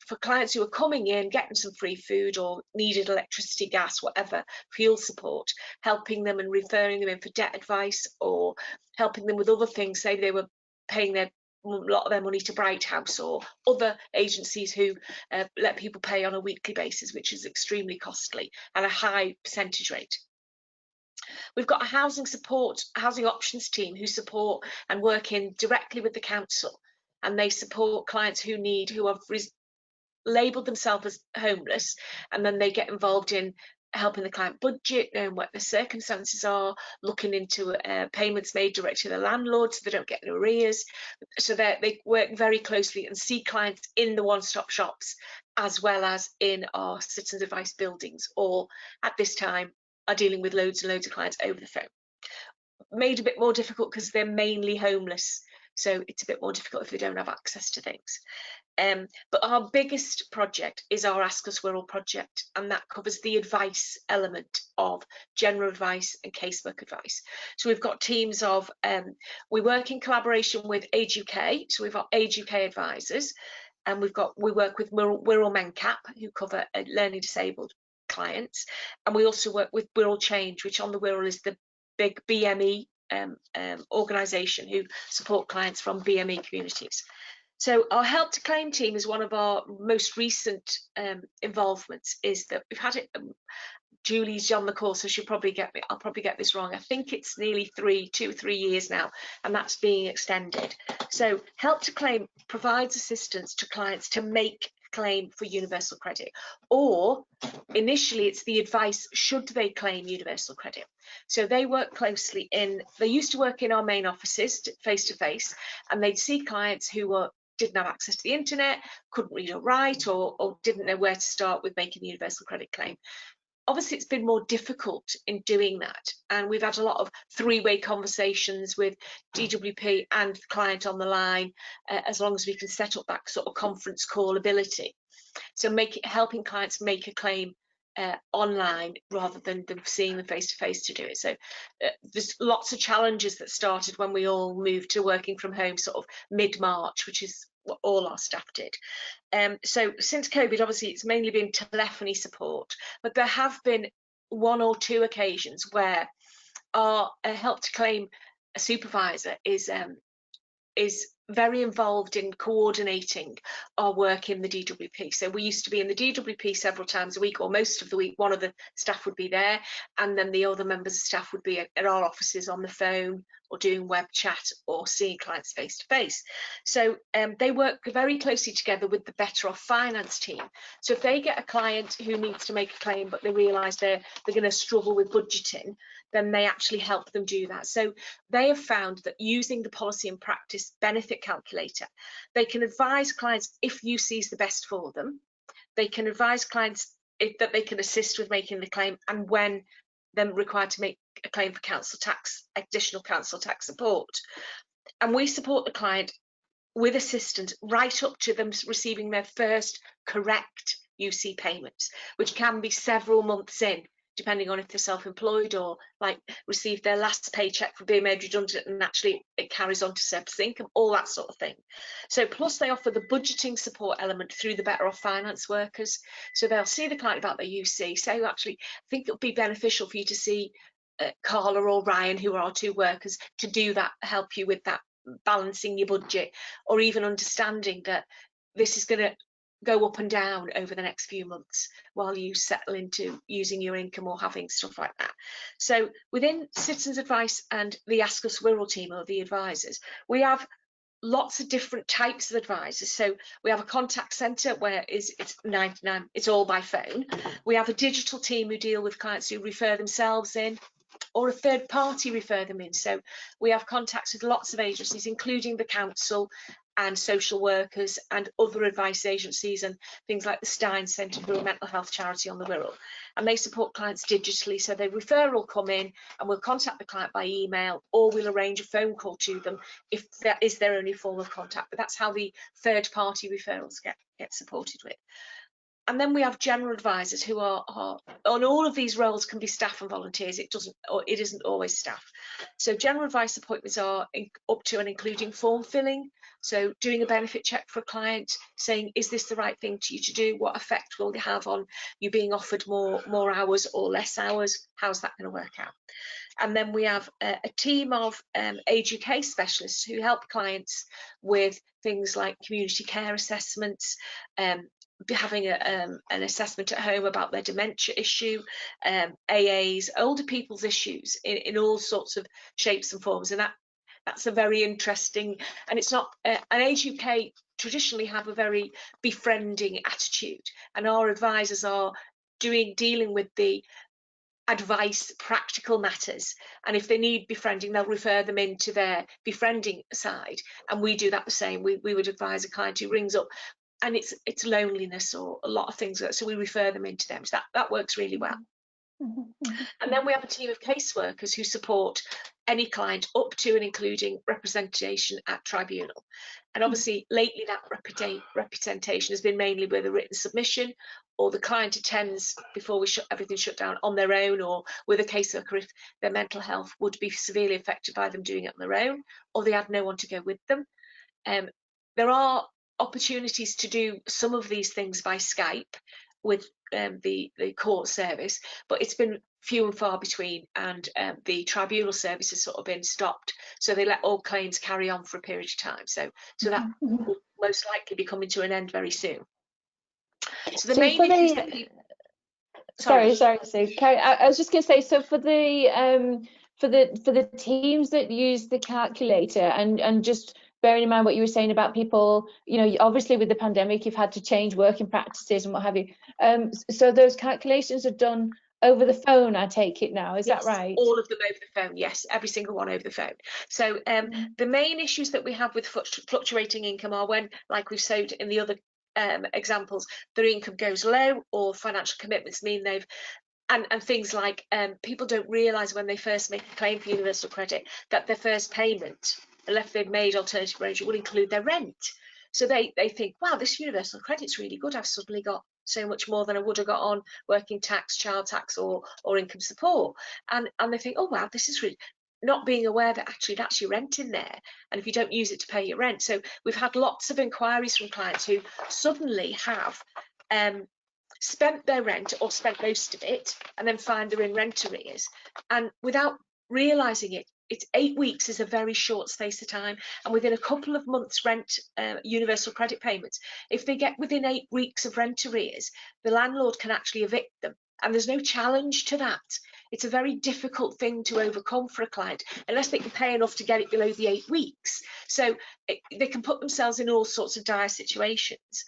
For clients who are coming in, getting some free food or needed electricity, gas, whatever, fuel support, helping them and referring them in for debt advice or helping them with other things. Say they were paying a lot of their money to Bright House or other agencies who let people pay on a weekly basis, which is extremely costly and a high percentage rate. We've got a housing options team who support and work in directly with the council, and they support clients who have labelled themselves as homeless, and then they get involved in helping the client budget, knowing what the circumstances are, looking into payments made direct to the landlord so they don't get in arrears. So they work very closely and see clients in the one-stop shops as well as in our Citizens Advice buildings, or at this time are dealing with loads and loads of clients over the phone. Made a bit more difficult because they're mainly homeless, so it's a bit more difficult if they don't have access to things. But our biggest project is our Ask Us Wirral project, and that covers the advice element of general advice and casework advice. So we've got teams of, we work in collaboration with Age UK, so we've got Age UK advisors, and we work with Wirral MenCap, who cover learning disabled clients, and we also work with Wirral Change, which on the Wirral is the big BME organisation who support clients from BME communities. So our Help to Claim team is one of our most recent involvements. Is that we've had it. Julie's on the call, so she'll probably get me. I'll probably get this wrong. I think it's nearly 2 or 3 years now, and that's being extended. So Help to Claim provides assistance to clients to make claim for universal credit, or initially it's the advice should they claim universal credit. So they work closely they used to work in our main offices face to face, and they'd see clients who didn't have access to the internet, couldn't read or write, or didn't know where to start with making the universal credit claim. Obviously, it's been more difficult in doing that, and we've had a lot of three-way conversations with DWP and the client on the line, as long as we can set up that sort of conference call ability. So helping clients make a claim online rather than them seeing them face-to-face to do it. So there's lots of challenges that started when we all moved to working from home sort of mid-March, which is what all our staff did. So since COVID, obviously it's mainly been telephony support, but there have been 1 or 2 occasions where our Help to Claim supervisor is very involved in coordinating our work in the DWP. So we used to be in the DWP several times a week, or most of the week. One of the staff would be there, and then the other members of staff would be at our offices on the phone or doing web chat or seeing clients face to face. So they work very closely together with the Better Off Finance team. So if they get a client who needs to make a claim but they realise they're going to struggle with budgeting, then they actually help them do that. So they have found that using the policy and practice benefit calculator, they can advise clients if UC is the best for them. They can advise clients that they can assist with making the claim, and when they're required to make a claim for council tax, additional council tax support. And we support the client with assistance right up to them receiving their first correct UC payments, which can be several months in, depending on if they're self-employed or like received their last paycheck for being made redundant and actually it carries on to surplus income, all that sort of thing. So plus they offer the budgeting support element through the Better Off Finance workers. So they'll see the client about their UC, say, actually, I think it'll be beneficial for you to see Carla or Ryan, who are our 2 workers, to do that, help you with that, balancing your budget, or even understanding that this is going to go up and down over the next few months while you settle into using your income or having stuff like that. So within Citizens Advice and the Ask Us Wirral team, or the advisors, we have lots of different types of advisors. So we have a contact centre where it's 99, it's all by phone. We have a digital team who deal with clients who refer themselves in, or a third party refer them in. So we have contacts with lots of agencies, including the council and social workers and other advice agencies and things like the Stein Centre, for a mental health charity on the Wirral. And they support clients digitally. So the referral will come in and we'll contact the client by email, or we'll arrange a phone call to them if that is their only form of contact. But that's how the third party referrals get supported with. And then we have general advisors who are on all of these roles, can be staff and volunteers. It isn't always staff. So general advice appointments are up to and including form filling. So doing a benefit check for a client, saying, is this the right thing to you to do? What effect will it have on you being offered more hours or less hours? How's that going to work out? And then we have a team of age UK specialists who help clients with things like community care assessments, having an assessment at home about their dementia issue, AAs, older people's issues in all sorts of shapes and forms. And that's a very interesting, and it's not, an Age UK traditionally have a very befriending attitude, and our advisors are dealing with the advice, practical matters, and if they need befriending, they'll refer them into their befriending side, and we do that the same. We would advise a client who rings up and it's loneliness or a lot of things, so we refer them into them. So that works really well. And then we have a team of caseworkers who support any client up to and including representation at tribunal. And obviously lately that representation has been mainly with a written submission, or the client attends before we everything shut down on their own, or with a caseworker if their mental health would be severely affected by them doing it on their own, or they had no one to go with them. There are opportunities to do some of these things by Skype with the court service, but it's been few and far between, and the tribunal service has sort of been stopped, so they let all claims carry on for a period of time, so that will most likely be coming to an end very soon. So the main issues that people... Sorry, Sue. I was just going to say, so for the teams that use the calculator, and just bearing in mind what you were saying about people, you know, obviously with the pandemic, you've had to change working practices and what have you. So those calculations are done over the phone, I take it now, is that right? All of them over the phone, yes, every single one over the phone. So the main issues that we have with fluctuating income are when, like we've showed in the other examples, their income goes low, or financial commitments mean they've, and things like people don't realise when they first make a claim for universal credit that their first payment, if they've made alternative arrangement, will include their rent. So they think, wow, this universal credit's really good, I've suddenly got so much more than I would have got on working tax, child tax, or income support, and they think, oh wow, this is really, not being aware that actually that's your rent in there, and if you don't use it to pay your rent. So we've had lots of inquiries from clients who suddenly have spent their rent, or spent most of it, and then find they're in rent arrears, and without realising it, it's 8 weeks is a very short space of time, and within a couple of months rent universal credit payments, if they get within 8 weeks of rent arrears, the landlord can actually evict them, and there's no challenge to that. It's a very difficult thing to overcome for a client unless they can pay enough to get it below the 8 weeks. So they can put themselves in all sorts of dire situations,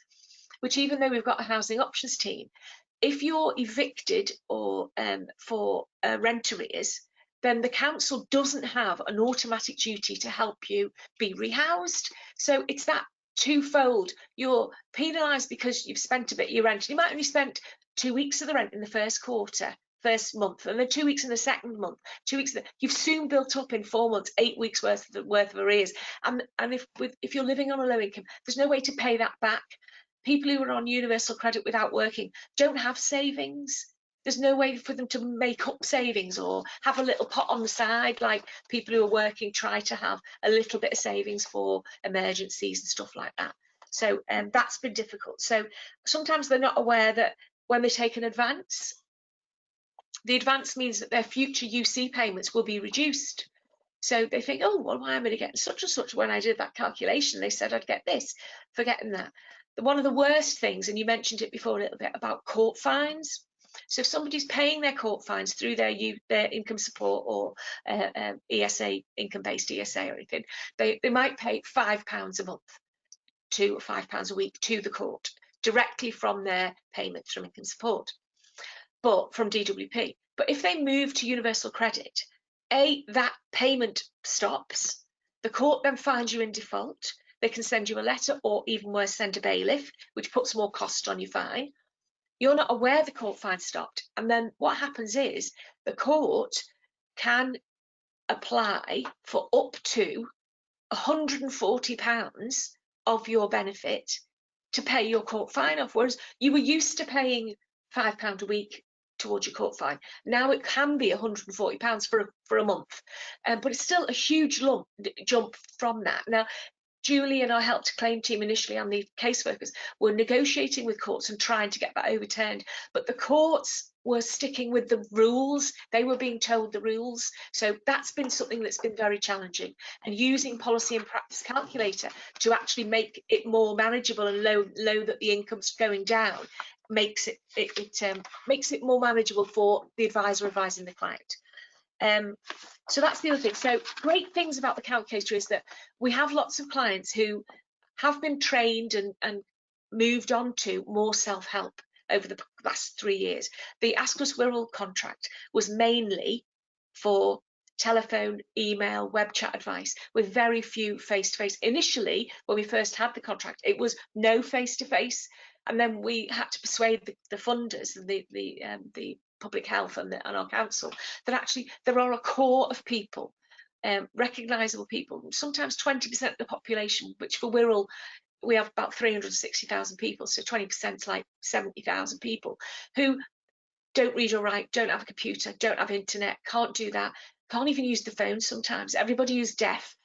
which, even though we've got a housing options team, if you're evicted or for rent arrears, then the council doesn't have an automatic duty to help you be rehoused. So it's that twofold. You're penalised because you've spent a bit of your rent. You might only spent 2 weeks of the rent in the first month, and then 2 weeks in the second month, 2 weeks. You've soon built up in 4 months 8 weeks worth of arrears. And if you're living on a low income, there's no way to pay that back. People who are on universal credit without working don't have savings. There's no way for them to make up savings or have a little pot on the side, like people who are working try to have a little bit of savings for emergencies and stuff like that. So that's been difficult. So sometimes they're not aware that when they take an advance, the advance means that their future UC payments will be reduced. So they think, oh, well, why am I getting such and such? When I did that calculation, they said I'd get this, forgetting that. One of the worst things, and you mentioned it before a little bit, about court fines. So if somebody's paying their court fines through their income support or ESA, income-based ESA or anything, they might pay £5 a month to £5 a week to the court directly from their payments from income support, but from DWP. But if they move to universal credit, that payment stops. The court then finds you in default. They can send you a letter, or even worse, send a bailiff, which puts more cost on your fine. You're not aware the court fine stopped. And then what happens is the court can apply for up to £140 of your benefit to pay your court fine off, whereas you were used to paying £5 a week towards your court fine. Now it can be £140 for a month, but it's still a huge jump from that. Now, Julie and our help to claim team initially, and the caseworkers, were negotiating with courts and trying to get that overturned, but the courts were sticking with the rules. They were being told the rules. So that's been something that's been very challenging, and using policy and practice calculator to actually make it more manageable and low that the income's going down makes it more manageable for the advisor advising the client. So that's the other thing. So great things about the calculator is that we have lots of clients who have been trained and moved on to more self-help over the last 3 years. The Ask Us Wirral contract was mainly for telephone, email, web chat advice, with very few face-to-face. Initially, when we first had the contract, it was no face-to-face, and then we had to persuade the funders, the public health and our council, that actually there are a core of people, recognisable people, sometimes 20% of the population, which for Wirral we have about 360,000 people, so 20% is like 70,000 people who don't read or write, don't have a computer, don't have internet, can't do that, can't even use the phone sometimes. Everybody who's deaf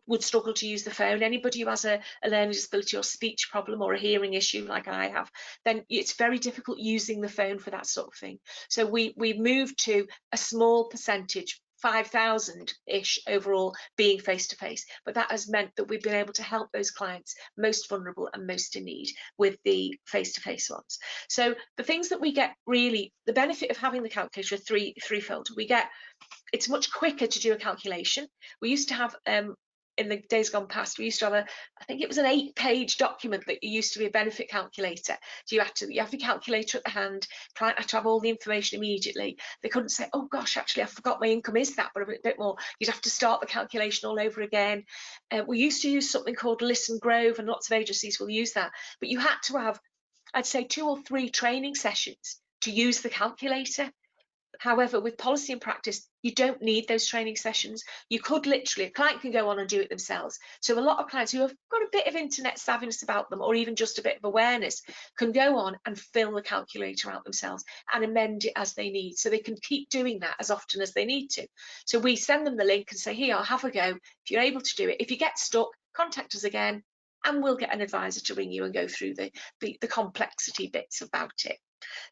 would struggle to use the phone. Anybody who has a learning disability or speech problem or a hearing issue like I have, then it's very difficult using the phone for that sort of thing. So we moved to a small percentage, 5,000-ish overall, being face-to-face, but that has meant that we've been able to help those clients most vulnerable and most in need with the face-to-face ones. So the things that we get, really, the benefit of having the calculator are threefold. We get, it's much quicker to do a calculation. We used to have in the days gone past, we used to have I think it was an 8-page document that used to be a benefit calculator. So you have your calculator at the hand, client had to have all the information immediately. They couldn't say, oh gosh, actually I forgot my income is that, but a bit more. You'd have to start the calculation all over again. We used to use something called Listen Grove, and lots of agencies will use that, but you had to have, I'd say, 2 or 3 training sessions to use the calculator. However, with policy and practice, you don't need those training sessions. You could literally, a client can go on and do it themselves. So a lot of clients who have got a bit of internet savviness about them, or even just a bit of awareness, can go on and fill the calculator out themselves and amend it as they need. So they can keep doing that as often as they need to. So we send them the link and say, here, have a go. If you're able to do it, if you get stuck, contact us again, and we'll get an advisor to ring you and go through the complexity bits about it.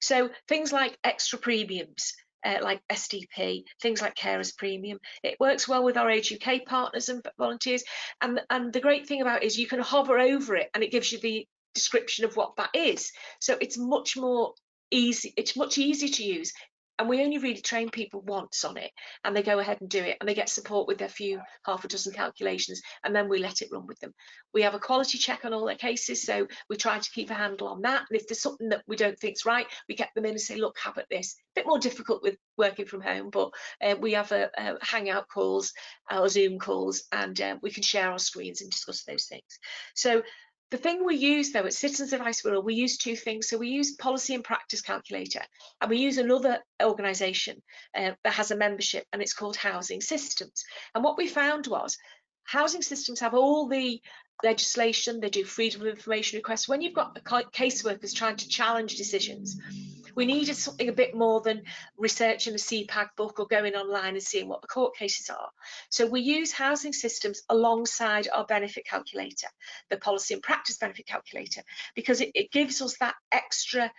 So things like extra premiums, like SDP, things like carers premium. It works well with our Age UK partners and volunteers. And the great thing about it is you can hover over it and it gives you the description of what that is. So it's much more easy, it's much easier to use. And we only really train people once on it, and they go ahead and do it, and they get support with their half a dozen calculations, and then we let it run with them. We have a quality check on all their cases, so we try to keep a handle on that. And if there's something that we don't think's right, we get them in and say, look, have at this. A bit more difficult with working from home, but we have a Hangout calls or Zoom calls, and we can share our screens and discuss those things. So the thing we use, though, at Citizens Advice Wirral, we use 2 things. So we use Policy and Practice Calculator, and we use another organisation that has a membership, and it's called Housing Systems. And what we found was housing systems have all the legislation, they do freedom of information requests. When you've got caseworkers trying to challenge decisions, we needed something a bit more than researching a CPAG book or going online and seeing what the court cases are. So we use housing systems alongside our benefit calculator, the policy and practice benefit calculator, because it gives us that extra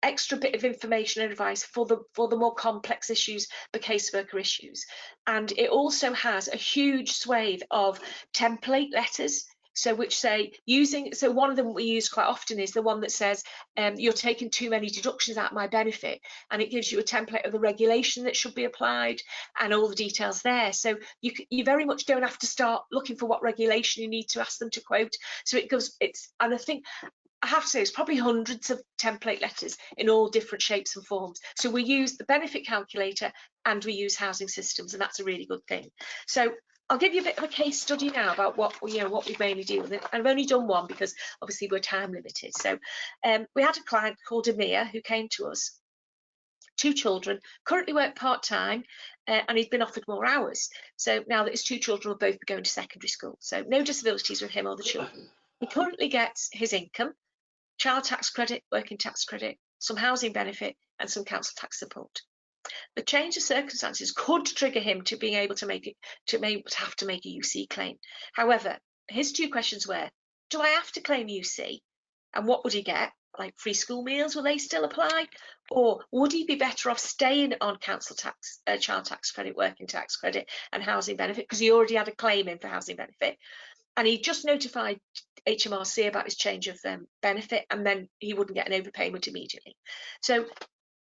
extra bit of information and advice for the more complex issues, the caseworker issues. And it also has a huge swathe of template letters, so which say so one of them we use quite often is the one that says you're taking too many deductions out of my benefit, and it gives you a template of the regulation that should be applied and all the details there. So you very much don't have to start looking for what regulation you need to ask them to quote. So and I think I have to say it's probably hundreds of template letters in all different shapes and forms. So we use the benefit calculator and we use housing systems, and that's a really good thing. So I'll give you a bit of a case study now about what we mainly deal with. I've only done one because obviously we're time limited. So we had a client called Amir who came to us, 2 children, currently work part-time, and he's been offered more hours. So now that his 2 children will both be going to secondary school, so no disabilities with him or the children. He currently gets his income, child tax credit, working tax credit, some housing benefit and some council tax support. The change of circumstances could trigger him to being able to have to make a UC claim. However, his 2 questions were, do I have to claim UC? And what would he get? Like free school meals, will they still apply? Or would he be better off staying on council tax, child tax credit, working tax credit and housing benefit, because he already had a claim in for housing benefit? And he just notified HMRC about his change of benefit, and then he wouldn't get an overpayment immediately. So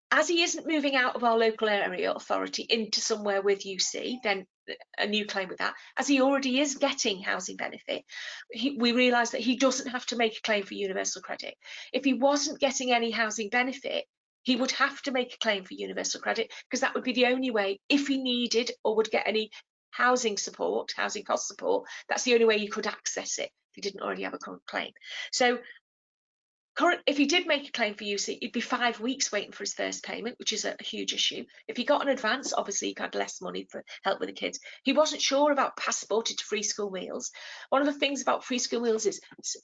as he isn't moving out of our local area authority into somewhere with UC, then a new claim with that, as he already is getting housing benefit, we realised that he doesn't have to make a claim for universal credit. If he wasn't getting any housing benefit, he would have to make a claim for universal credit, because that would be the only way, if he needed or would get any housing support, housing cost support, that's the only way you could access it if he didn't already have a current claim. So if he did make a claim for UC, it'd be 5 weeks waiting for his first payment, which is a huge issue. If he got an advance, obviously he had less money for help with the kids. He wasn't sure about passported to free school meals. One of the things about free school meals is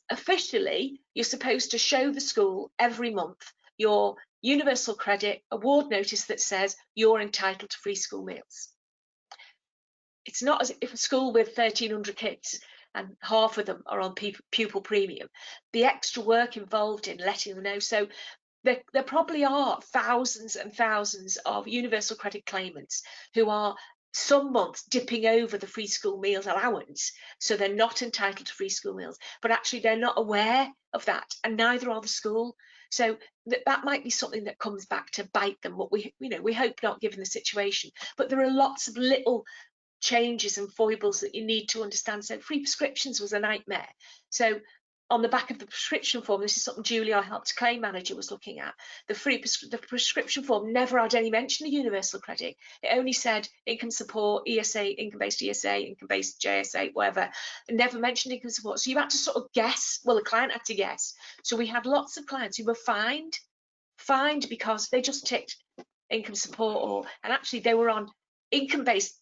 officially you're supposed to show the school every month your universal credit award notice that says you're entitled to free school meals. It's not as if a school with 1,300 kids and half of them are on pupil premium, the extra work involved in letting them know. So there probably are thousands and thousands of universal credit claimants who are some months dipping over the free school meals allowance, so they're not entitled to free school meals, but actually they're not aware of that, and neither are the school. So that might be something that comes back to bite them, what we hope not, given the situation. But there are lots of little changes and foibles that you need to understand. So free prescriptions was a nightmare. So on the back of the prescription form, this is something Julie, our help to claim manager, was looking at. The prescription form never had any mention of universal credit. It only said income support, ESA, income-based ESA, income-based JSA, whatever. It never mentioned income support. So you had to sort of guess. Well, the client had to guess. So we had lots of clients who were fined because they just ticked income support, and actually they were on income-based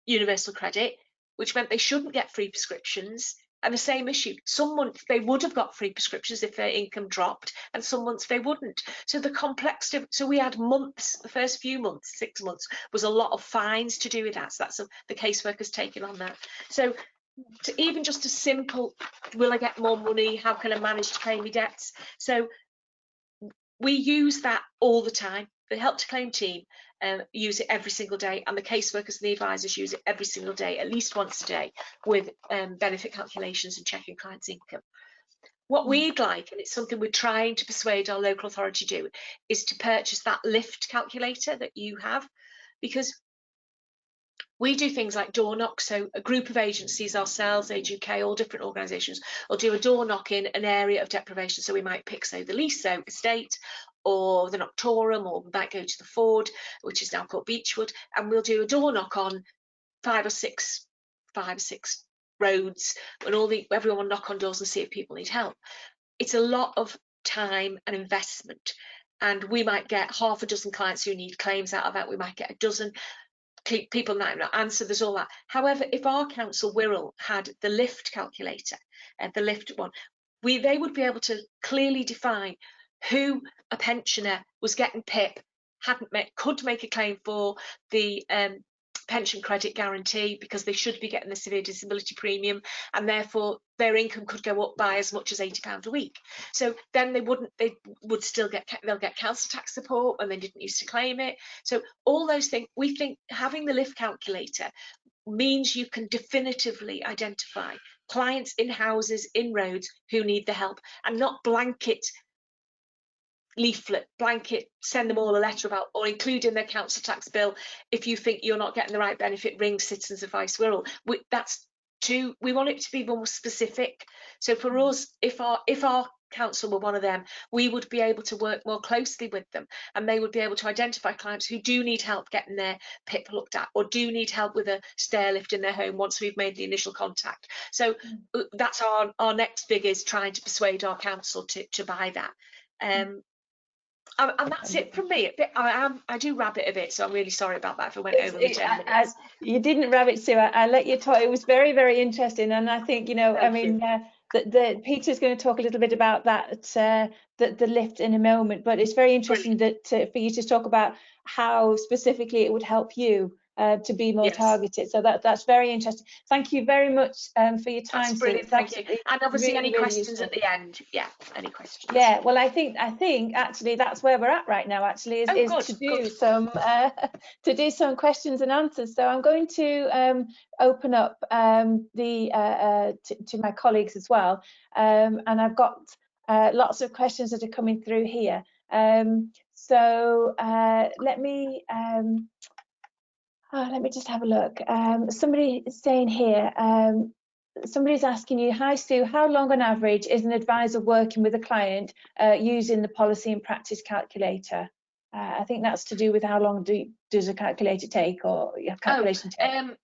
universal credit, which meant they shouldn't get free prescriptions. And the same issue, some months they would have got free prescriptions if their income dropped, and some months they wouldn't. So the complexity, so we had months, the first few months, 6 months, was a lot of fines to do with that. So that's the caseworkers taking on that. So even just a simple, will I get more money? How can I manage to pay my debts? So we use that all the time. The help to claim team use it every single day, and the caseworkers and the advisors use it every single day, at least once a day, with benefit calculations and checking clients' income. What we'd like, and it's something we're trying to persuade our local authority to do, is to purchase that lift calculator that you have, because we do things like door knocks. So a group of agencies, ourselves, Age UK, all different organisations, will do a door knock in an area of deprivation. So we might pick, say, the Leasoak estate, or the Noctorum, or we might go to the Ford, which is now called Beechwood, and we'll do a door knock on 5 or 6 roads, and everyone will knock on doors and see if people need help. It's a lot of time and investment, and we might get half a dozen clients who need claims out of that. We might get a dozen people might not answer. There's all that. However, if our council Wirral had the lift calculator, the lift one, they would be able to clearly define who a pensioner was getting PIP, could make a claim for the pension credit guarantee because they should be getting the severe disability premium, and therefore their income could go up by as much as £80 a week. So then they would still get, they'll get council tax support when they didn't used to claim it. So all those things, we think having the lift calculator means you can definitively identify clients in houses, in roads who need the help, and not blanket send them all a letter about, or include in their council tax bill, if you think you're not getting the right benefit, ring Citizens Advice Wirral. We want it to be more specific. So for us, if our council were one of them, we would be able to work more closely with them, and they would be able to identify clients who do need help getting their PIP looked at, or do need help with a stair lift in their home once we've made the initial contact. So that's our next big, is trying to persuade our council to buy that. And that's it from me. I do rabbit a bit, so I'm really sorry about that if I went over the 10 minutes. You didn't rabbit, Sue. I let you talk. It was very, very interesting, and I think, you know, Peter's going to talk a little bit about that, the lift in a moment. But it's very interesting that for you to talk about how specifically it would help you to be more targeted. So that's very interesting. Thank you very much for your time. That's brilliant. Thank you. And obviously, really, any questions useful. At the end? Yeah, any questions? Yeah. Well, I think actually that's where we're at right now. Actually, is to do some questions and answers. So I'm going to open up to my colleagues as well, and I've got lots of questions that are coming through here. So let me just have a look. Somebody is saying here, somebody's asking you, hi Sue, how long on average is an advisor working with a client using the policy and practice calculator? I think that's to do with how long does a calculator take, or calculation take?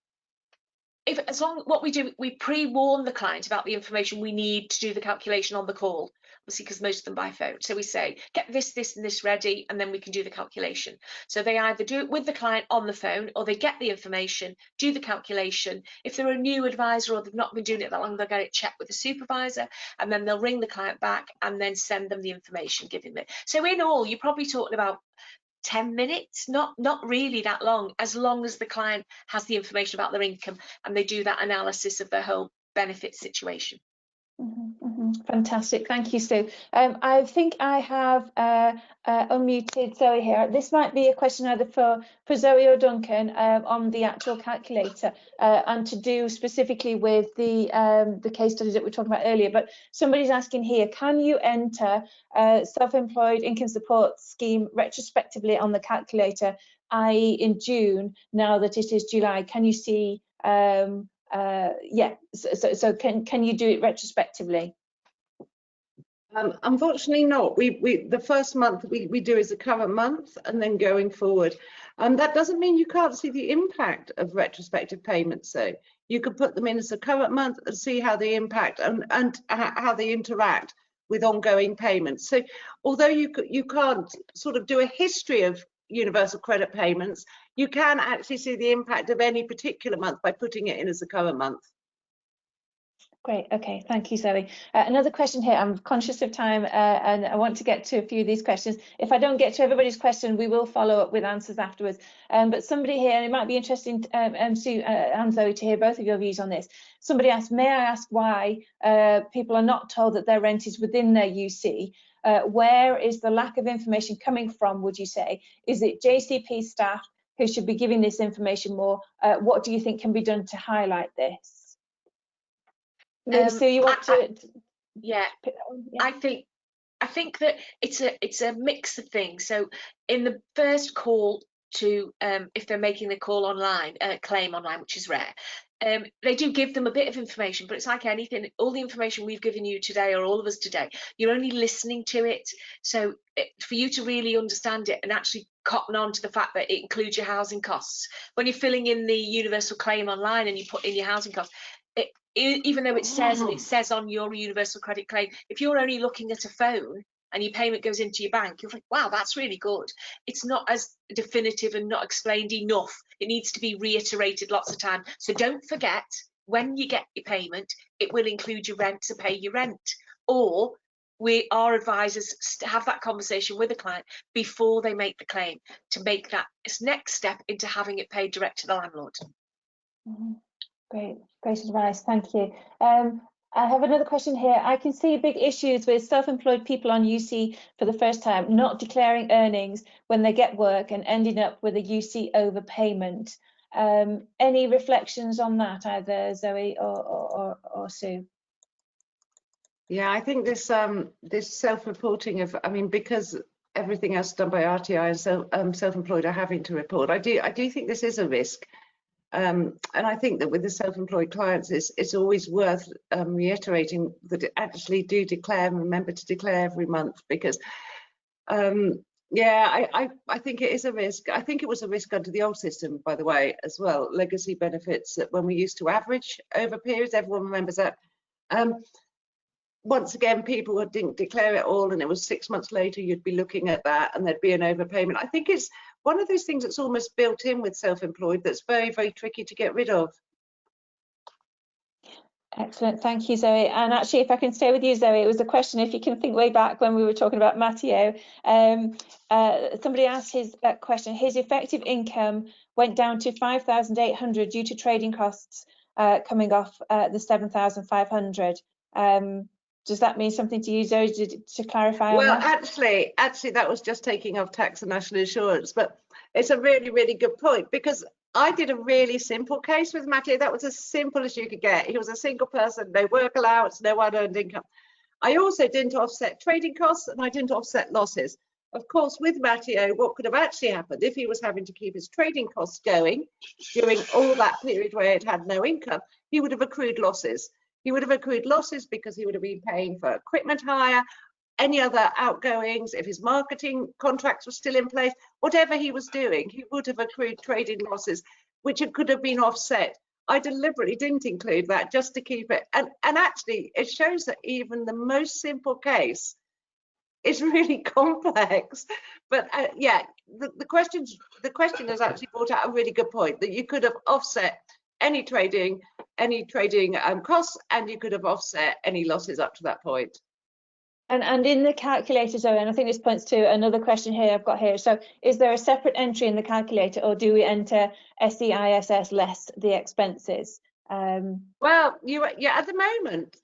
What we do, we pre-warn the client about the information we need to do the calculation on the call, obviously, because most of them by phone. So we say, get this, this, and this ready, and then we can do the calculation. So they either do it with the client on the phone, or they get the information, do the calculation. If they're a new advisor or they've not been doing it that long, they'll get it checked with the supervisor, and then they'll ring the client back and then send them the information, giving them. So in all, you're probably talking about 10 minutes, not really that long, as long as the client has the information about their income and they do that analysis of their whole benefit situation. Fantastic, thank you, Sue. I think I have unmuted Zoe here. This might be a question either for Zoe or Duncan on the actual calculator, and to do specifically with the case studies that we were talking about earlier. But somebody's asking here, can you enter self-employed income support scheme retrospectively on the calculator, i.e. in June, now that it is July? Can you see so can you do it retrospectively? Unfortunately not. The first month we do is the current month, and then going forward. That doesn't mean you can't see the impact of retrospective payments. So you could put them in as a current month and see how they impact and how they interact with ongoing payments. So although you can't sort of do a history of universal credit payments, you can actually see the impact of any particular month by putting it in as a current month. Great, okay, thank you, Zoe. Another question here. I'm conscious of time and I want to get to a few of these questions. If I don't get to everybody's question, we will follow up with answers afterwards. But somebody here, and it might be interesting, Sue and Zoe, to hear both of your views on this. Somebody asked, may I ask why people are not told that their rent is within their UC? Where is the lack of information coming from, would you say? Is it JCP staff who should be giving this information more? What do you think can be done to highlight this? Maybe Sue, you want to? Yeah, I think that it's a mix of things. So in the first call to, if they're making the call online, claim online, which is rare, they do give them a bit of information, but it's like anything, all the information we've given you today, or all of us today, you're only listening to it. So for you to really understand it and actually cotton on to the fact that it includes your housing costs, when you're filling in the universal claim online and you put in your housing costs, even though it says on your universal credit claim, if you're only looking at a phone and your payment goes into your bank, you're like, wow, that's really good. It's not as definitive and not explained enough. It needs to be reiterated lots of times. So don't forget, when you get your payment, it will include your rent to pay your rent. Or our advisors have that conversation with the client before they make the claim, to make that next step into having it paid direct to the landlord. Great advice, thank you. I have another question here. I can see big issues with self-employed people on UC for the first time, not declaring earnings when they get work and ending up with a UC overpayment. Any reflections on that, either Zoe or Sue? Yeah, I think this self-reporting of, I mean, because everything else done by RTI and self-employed are having to report, I do think this is a risk. And I think that with the self-employed clients, it's always worth reiterating that actually do declare and remember to declare every month, because yeah, I think it is a risk. I think it was a risk under the old system, by the way, as well. Legacy benefits, that when we used to average over periods, everyone remembers that. Once again, people didn't declare it all, and it was 6 months later you'd be looking at that and there'd be an overpayment. I think it's one of those things that's almost built in with self-employed that's very, very tricky to get rid of. Excellent, thank you, Zoe. And actually, if I can stay with you, Zoe, it was a question, if you can think way back when we were talking about Matteo. Somebody asked his question. His effective income went down to 5,800 due to trading costs coming off the 7,500. Does that mean something to you, Zoe, to clarify on that? Well, actually, that was just taking off tax and national insurance, but it's a really, really good point, because I did a really simple case with Matthew. That was as simple as you could get. He was a single person, no work allowance, no unearned income. I also didn't offset trading costs, and I didn't offset losses. Of course, with Matteo, what could have actually happened if he was having to keep his trading costs going during all that period where it had no income, he would have accrued losses. He would have accrued losses because he would have been paying for equipment hire, any other outgoings, if his marketing contracts were still in place, whatever he was doing, he would have accrued trading losses, which could have been offset. I deliberately didn't include that just to keep it. And actually, it shows that even the most simple case is really complex. But yeah, the question has actually brought out a really good point, that you could have offset any trading costs, and you could have offset any losses up to that point. And in the calculator, Zoe, and I think this points to another question here I've got here. So is there a separate entry in the calculator, or do we enter SEISS less the expenses? Well, yeah, at the moment,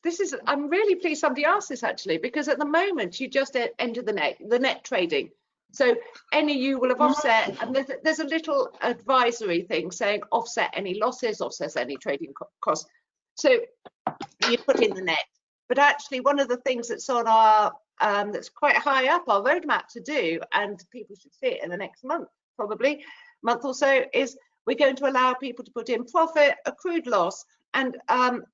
I'm really pleased somebody asked this, actually, because at the moment you just enter the net trading. So any you will have offset, and there's a little advisory thing saying offset any losses, offset any trading costs. So you put in the net. But actually, one of the things that's on our that's quite high up our roadmap to do, and people should see it in the next month, probably month or so, is we're going to allow people to put in profit, accrued loss, and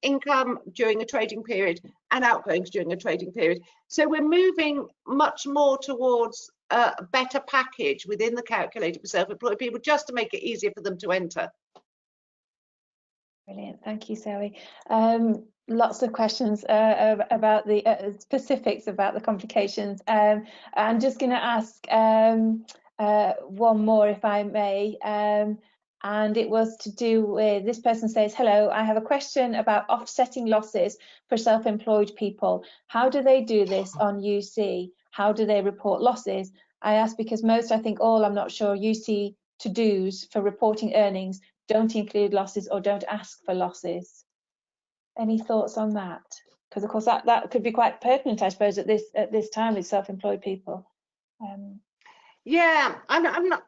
income during a trading period, and outgoings during a trading period. So we're moving much more towards a better package within the calculator for self-employed people, just to make it easier for them to enter. Brilliant, thank you, Zoe. Lots of questions about the specifics about the complications. I'm just going to ask one more, if I may, and it was to do with, this person says, hello, I have a question about offsetting losses for self-employed people. How do they do this on UC? How do they report losses? I ask because most, I think all, I'm not sure, UC to-dos for reporting earnings don't include losses or don't ask for losses. Any thoughts on that? Because of course that could be quite pertinent, I suppose, at this time with self-employed people. Yeah, I'm not,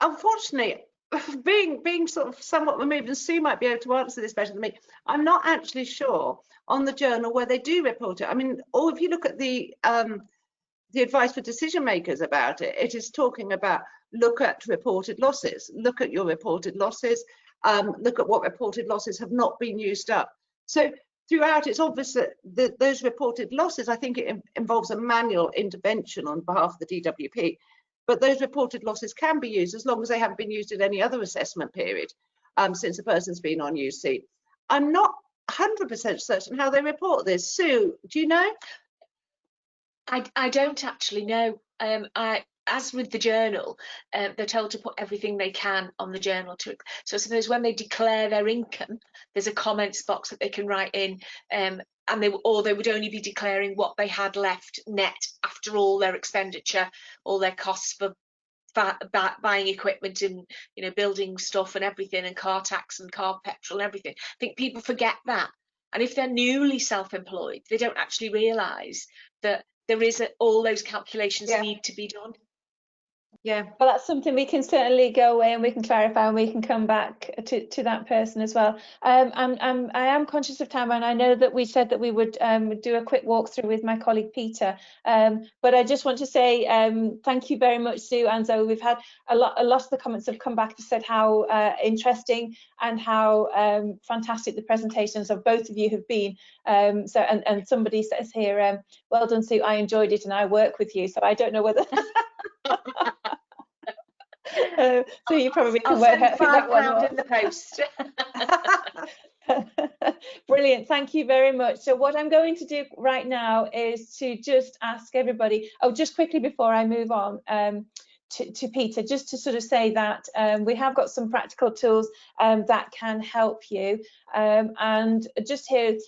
unfortunately, being sort of somewhat removed, and Sue might be able to answer this better than me. I'm not actually sure on the journal where they do report it. I mean, or if you look at the advice for decision makers about it, it is talking about look at reported losses, look at your reported losses, look at what reported losses have not been used up. So throughout, it's obvious that those reported losses, I think it involves a manual intervention on behalf of the DWP, but those reported losses can be used as long as they haven't been used in any other assessment period since the person's been on UC. I'm not 100% certain how they report this. Sue, do you know? I don't actually know. As with the journal, they're told to put everything they can on the journal. So suppose when they declare their income, there's a comments box that they can write in and they would only be declaring what they had left net after all their expenditure, all their costs for buying equipment and, you know, building stuff and everything, and car tax and car petrol and everything. I think people forget that, and if they're newly self-employed, they don't actually realise that there is all those calculations need to be done. Yeah, well, that's something we can certainly go away and we can clarify, and we can come back to that person as well. I am conscious of time, and I know that we said that we would do a quick walkthrough with my colleague Peter, but I just want to say thank you very much, Sue and Zoe. We've had a lot of the comments have come back and said how interesting and how fantastic the presentations of both of you have been. So and somebody says here, well done, Sue, I enjoyed it and I work with you. So I don't know whether so you probably can work out who that one was. In the post. Brilliant, thank you very much. So what I'm going to do right now is to just ask everybody, just quickly before I move on to Peter, just to sort of say that we have got some practical tools that can help you, and just here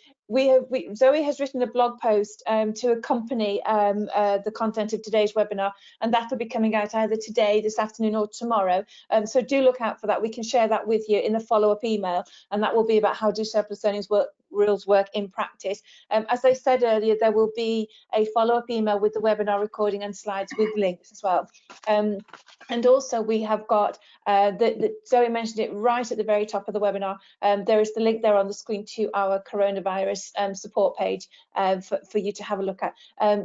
Zoe has written a blog post to accompany the content of today's webinar, and that will be coming out either today, this afternoon, or tomorrow. So do look out for that. We can share that with you in a follow-up email, and that will be about how do surplus earnings rules work in practice. As I said earlier, there will be a follow-up email with the webinar recording and slides with links as well. And also we have got, Zoe mentioned it right at the very top of the webinar, there is the link there on the screen to our coronavirus support page for you to have a look at.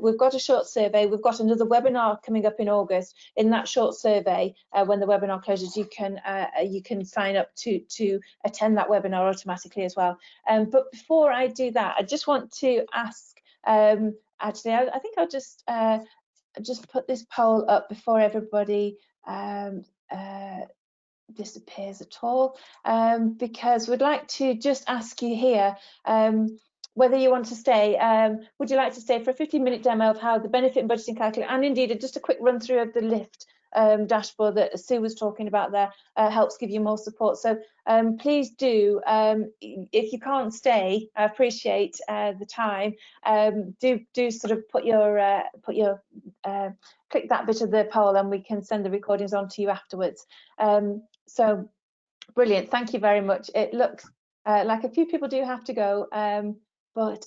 We've got a short survey. We've got another webinar coming up in August. In that short survey, when the webinar closes, you can sign up to attend that webinar automatically as well. But before I do that, I just want to ask, actually, I think I'll just put this poll up before everybody disappears at all, because we'd like to just ask you here whether you want to stay. Would you like to stay for a 15-minute demo of how the benefit and budgeting calculator, and indeed just a quick run through of the LIFT dashboard that Sue was talking about there, helps give you more support. So please do, if you can't stay, I appreciate the time, do sort of put your click that bit of the poll, and we can send the recordings on to you afterwards. So brilliant, thank you very much. It looks like a few people do have to go, but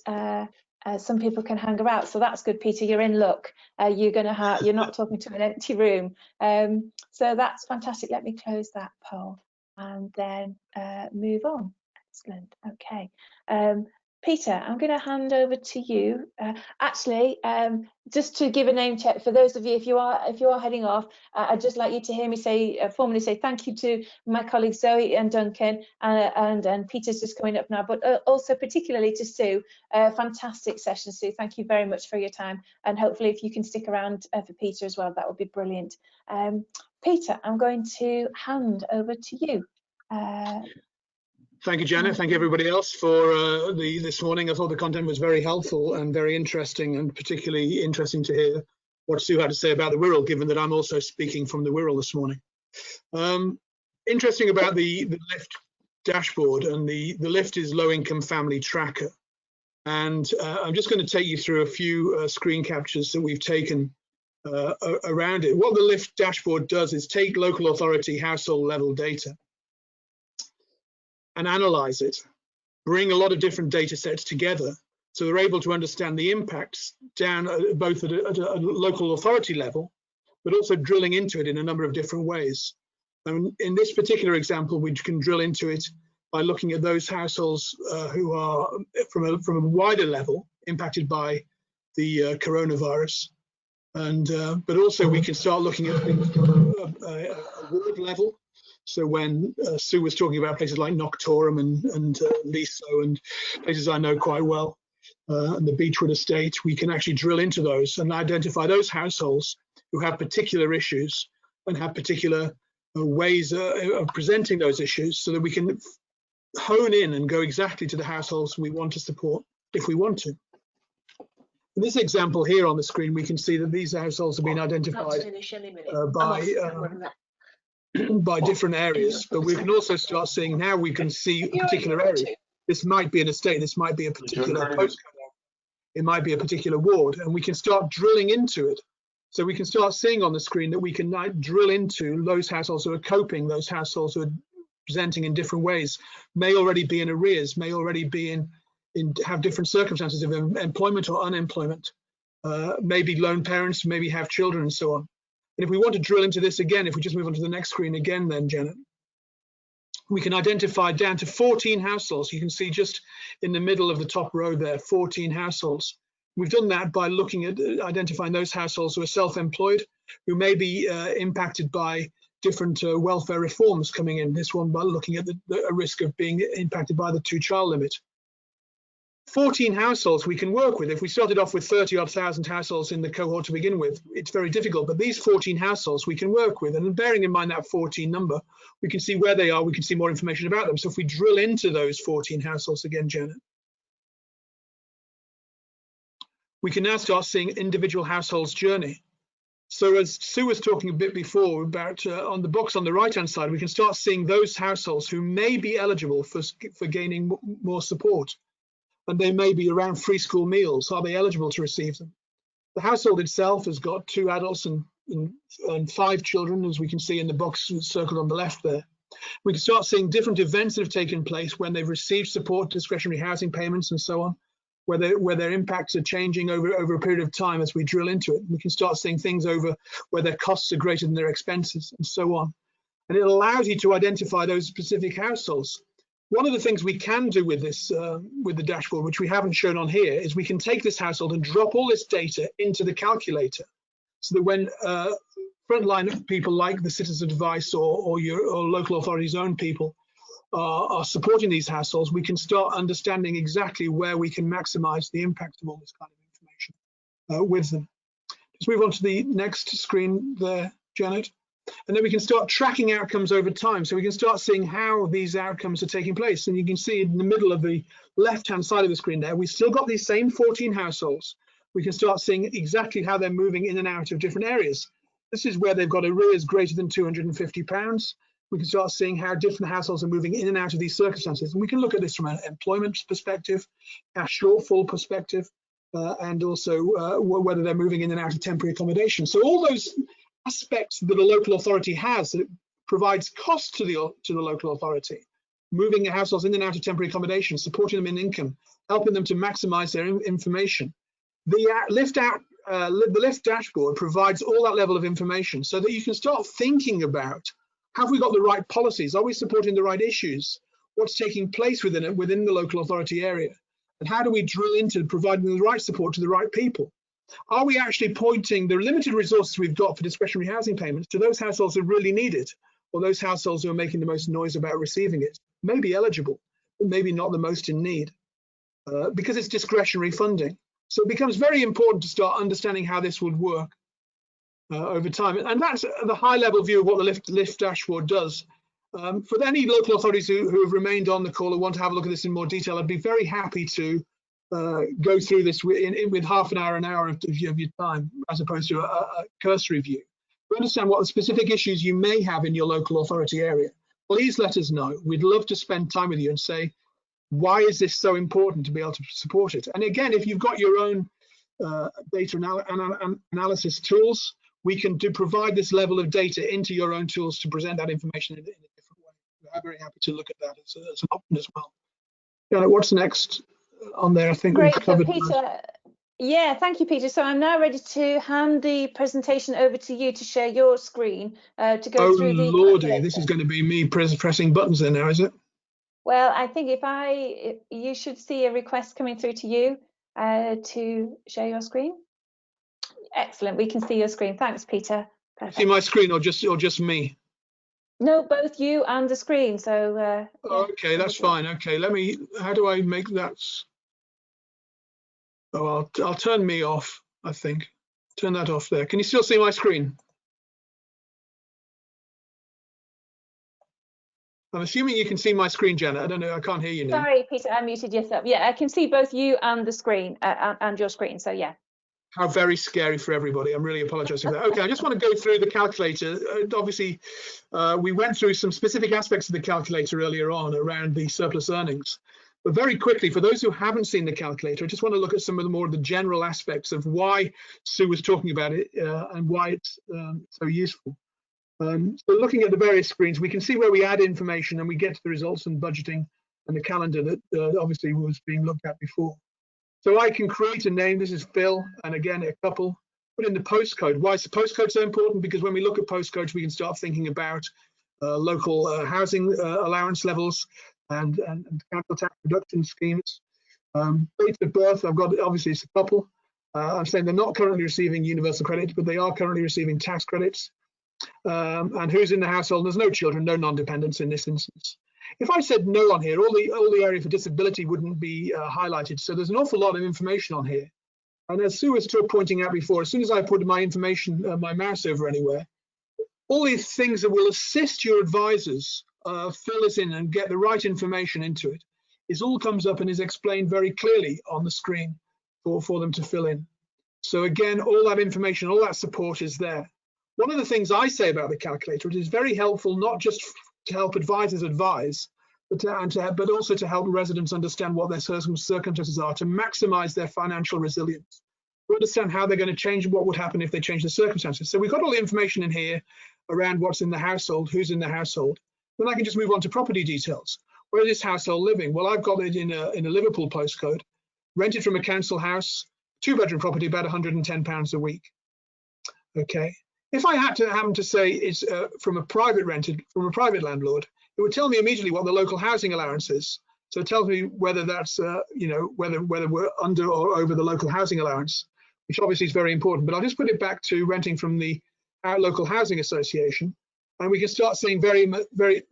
some people can hang about, so that's good. Peter, you're in luck. You're not talking to an empty room, so that's fantastic. Let me close that poll and then move on. Excellent. Okay, Peter, I'm going to hand over to you. Actually, just to give a name check for those of you, if you are heading off, I'd just like you to hear me say formally say thank you to my colleagues Zoe and Duncan, and Peter's just coming up now, but also particularly to Sue. Fantastic session, Sue. Thank you very much for your time, and hopefully if you can stick around for Peter as well, that would be brilliant. Peter, I'm going to hand over to you. Thank you, Janet. Thank you, everybody else, for this morning. I thought the content was very helpful and very interesting, and particularly interesting to hear what Sue had to say about the Wirral, given that I'm also speaking from the Wirral this morning. Interesting about the LIFT dashboard, and the LIFT is Low Income Family Tracker. And I'm just going to take you through a few screen captures that we've taken around it. What the LIFT dashboard does is take local authority household level data and analyze it, bring a lot of different data sets together, so they're able to understand the impacts down both at a local authority level, but also drilling into it in a number of different ways. And in this particular example, we can drill into it by looking at those households who are from a wider level impacted by the coronavirus, and but also we can start looking at things from a ward level. So when Sue was talking about places like Knocktorham and Leeso and places I know quite well, and the Beechwood estate, we can actually drill into those and identify those households who have particular issues and have particular ways of presenting those issues, so that we can hone in and go exactly to the households we want to support if we want to. In this example here on the screen, we can see that these households have been identified by different areas, but we can also start seeing now we can see particular areas. This might be an estate, this might be a particular postcode it might be a particular ward, and we can start drilling into it. So we can start seeing on the screen that we can drill into those households who are coping, those households who are presenting in different ways, may already be in arrears, may already be have different circumstances of employment or unemployment, maybe lone parents, maybe have children and so on. And if we want to drill into this again, if we just move on to the next screen again then, Janet, we can identify down to 14 households. You can see just in the middle of the top row there, 14 households. We've done that by looking at identifying those households who are self-employed, who may be impacted by different welfare reforms coming in. This one by looking at the risk of being impacted by the 2-child limit. 14 households we can work with. If we started off with 30-odd thousand households in the cohort to begin with, it's very difficult, but these 14 households we can work with. And bearing in mind that 14 number, we can see where they are, we can see more information about them. So if we drill into those 14 households again, Janet, we can now start seeing individual households' journey. So as Sue was talking a bit before about on the box on the right-hand side, we can start seeing those households who may be eligible for gaining more support. And they may be around free school meals. Are they eligible to receive them? The household itself has got 2 adults and 5 children, as we can see in the box circled on the left there. We can start seeing different events that have taken place when they've received support, discretionary housing payments and so on, where their impacts are changing over a period of time as we drill into it. We can start seeing things over where their costs are greater than their expenses and so on. And it allows you to identify those specific households. One of the things we can do with this, with the dashboard, which we haven't shown on here, is we can take this household and drop all this data into the calculator, so that when frontline people like the Citizens Advice or local authorities' own people are supporting these households, we can start understanding exactly where we can maximise the impact of all this kind of information with them. Let's move on to the next screen there, Janet. And then we can start tracking outcomes over time. So we can start seeing how these outcomes are taking place. And you can see in the middle of the left-hand side of the screen there, we've still got these same 14 households. We can start seeing exactly how they're moving in and out of different areas. This is where they've got arrears greater than £250. We can start seeing how different households are moving in and out of these circumstances. And we can look at this from an employment perspective, a shortfall perspective, and also whether they're moving in and out of temporary accommodation. So all those aspects that a local authority has that provides cost to the local authority, moving households in and out of temporary accommodation, supporting them in income, helping them to maximise their information. The Lift dashboard provides all that level of information so that you can start thinking about, have we got the right policies? Are we supporting the right issues? What's taking place within the local authority area? And how do we drill into providing the right support to the right people? Are we actually pointing the limited resources we've got for discretionary housing payments to those households who really need it, or those households who are making the most noise about receiving it? Maybe eligible, but maybe not the most in need, because it's discretionary funding. So it becomes very important to start understanding how this would work over time. And that's the high level view of what the Lift dashboard does. For any local authorities who have remained on the call and want to have a look at this in more detail, I'd be very happy to go through this with half an hour of your time, as opposed to a cursory view. To understand what the specific issues you may have in your local authority area, please let us know. We'd love to spend time with you and say, why is this so important to be able to support it? And again, if you've got your own data analysis tools, we can provide this level of data into your own tools to present that information in a different way. I'm very happy to look at that as an option as well. Janet, what's next on there? I think great. we've covered. So Peter, yeah, thank you, Peter. So I'm now ready to hand the presentation over to you to share your screen to go through the. Oh lordy, this is going to be me pressing buttons there now, is it? Well, I think you should see a request coming through to you to share your screen. Excellent, we can see your screen. Thanks, Peter. Perfect. See my screen or just me? No, both you and the screen. So. Yeah. Okay, that's fine. Okay, how do I make that? Oh, I'll turn me off, I think. Turn that off there. Can you still see my screen? I'm assuming you can see my screen, Janet. I don't know, I can't hear you now. Sorry, Peter, I muted yourself. Yeah, I can see both you and the screen and your screen, so yeah. How very scary for everybody. I'm really apologizing for that. Okay, I just want to go through the calculator. Obviously, we went through some specific aspects of the calculator earlier on around the surplus earnings. But very quickly, for those who haven't seen the calculator, I just want to look at some of the more of the general aspects of why Sue was talking about it and why it's so useful. So looking at the various screens, we can see where we add information and we get to the results and budgeting and the calendar that obviously was being looked at before. So I can create a name. This is Phil, and again, a couple. Put in the postcode. Why is the postcode so important? Because when we look at postcodes, we can start thinking about local housing allowance levels and capital tax reduction schemes. Date of birth, I've got, obviously it's a couple. I'm saying they're not currently receiving universal credit, but they are currently receiving tax credits. And who's in the household? There's no children, no non-dependents in this instance. If I said no on here, all the area for disability wouldn't be highlighted. So there's an awful lot of information on here. And as Sue was pointing out before, as soon as I put my information, my mouse over anywhere, all these things that will assist your advisors fill this in and get the right information into it, all comes up and is explained very clearly on the screen for them to fill in. So again, all that information, all that support is there. One of the things I say about the calculator, it is very helpful not just to help advisors advise, but also to help residents understand what their circumstances are, to maximize their financial resilience, to understand how they're going to change and what would happen if they change the circumstances. So we've got all the information in here around what's in the household, who's in the household. Then I can just move on to property details. Where is this household living? Well, I've got it in a Liverpool postcode, rented from a council house, 2-bedroom property, about £110 a week. Okay. If I had to happen to say it's from a private landlord, it would tell me immediately what the local housing allowance is. So it tells me whether that's whether we're under or over the local housing allowance, which obviously is very important. But I'll just put it back to renting from the local housing association, and we can start seeing very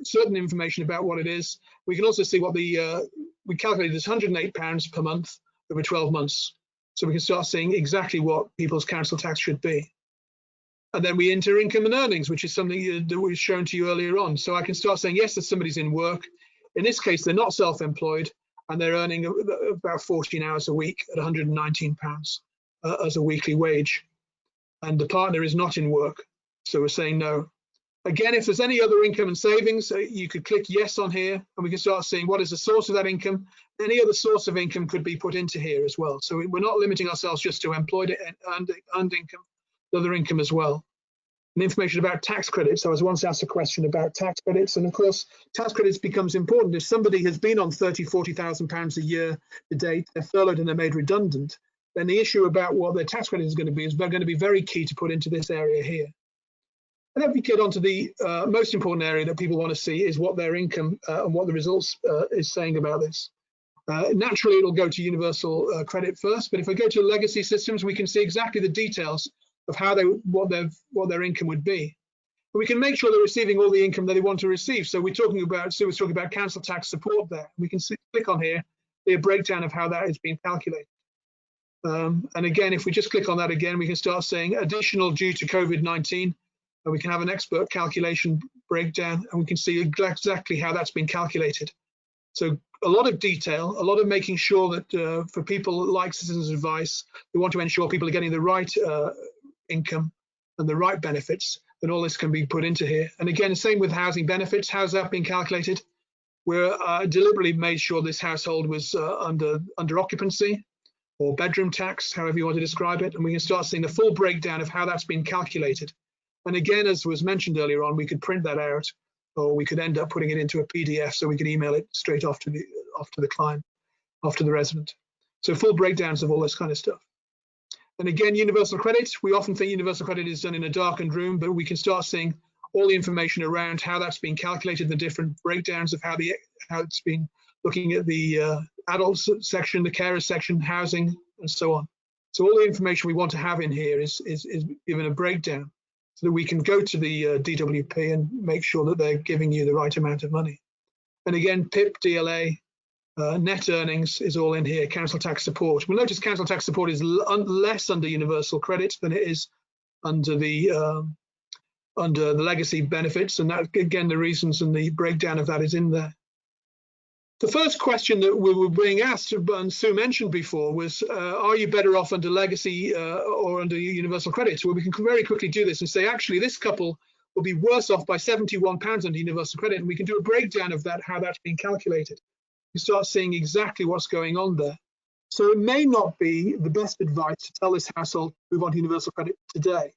certain information about what it is. We can also see what we calculated as £108 per month over 12 months. So we can start seeing exactly what people's council tax should be. And then we enter income and earnings, which is something that was shown to you earlier on. So I can start saying, yes, that somebody's in work. In this case, they're not self-employed, and they're earning about 14 hours a week at £119 as a weekly wage. And the partner is not in work, so we're saying no. Again, if there's any other income and savings, you could click yes on here, and we can start seeing what is the source of that income. Any other source of income could be put into here as well. So we're not limiting ourselves just to employed and earned income, other income as well. And information about tax credits. I was once asked a question about tax credits, and of course, tax credits becomes important. If somebody has been on £30,000–40,000 a year to date, they're furloughed and they're made redundant, then the issue about what their tax credit is going to be is going to be very key to put into this area here. And then we get onto the most important area that people want to see is what their income and what the results is saying about this. Naturally, it'll go to universal credit first, but if we go to legacy systems, we can see exactly the details of how what their income would be. But we can make sure they're receiving all the income that they want to receive. So we're talking about, Sue was talking about council tax support there. We can click on here, see a breakdown of how that is being calculated. And again, if we just click on that again, we can start saying additional due to COVID-19, and we can have an expert calculation breakdown, and we can see exactly how that's been calculated. So a lot of detail, a lot of making sure that for people like Citizens Advice, we want to ensure people are getting the right income and the right benefits, then all this can be put into here. And again, the same with housing benefits. How's that being calculated? We're deliberately made sure this household was under occupancy or bedroom tax, however you want to describe it, and we can start seeing the full breakdown of how that's been calculated. And again, as was mentioned earlier on, we could print that out, or we could end up putting it into a PDF so we could email it straight off to the client, off to the resident. So full breakdowns of all this kind of stuff. And again, universal credit, we often think universal credit is done in a darkened room, but we can start seeing all the information around how that's been calculated, the different breakdowns of how it's been looking at the adults section, the carers section, housing, and so on. So all the information we want to have in here is given a breakdown so that we can go to the DWP and make sure that they're giving you the right amount of money. And again, PIP, DLA, net earnings is all in here, council tax support. We'll notice council tax support is less under universal credit than it is under the legacy benefits, and that, again, the reasons and the breakdown of that is in there. The first question that we were being asked, and Sue mentioned before, was are you better off under legacy or under universal credit? Well, we can very quickly do this and say, actually, this couple will be worse off by £71 under universal credit, and we can do a breakdown of that, how that's been calculated. You start seeing exactly what's going on there. So it may not be the best advice to tell this household to move on to universal credit today,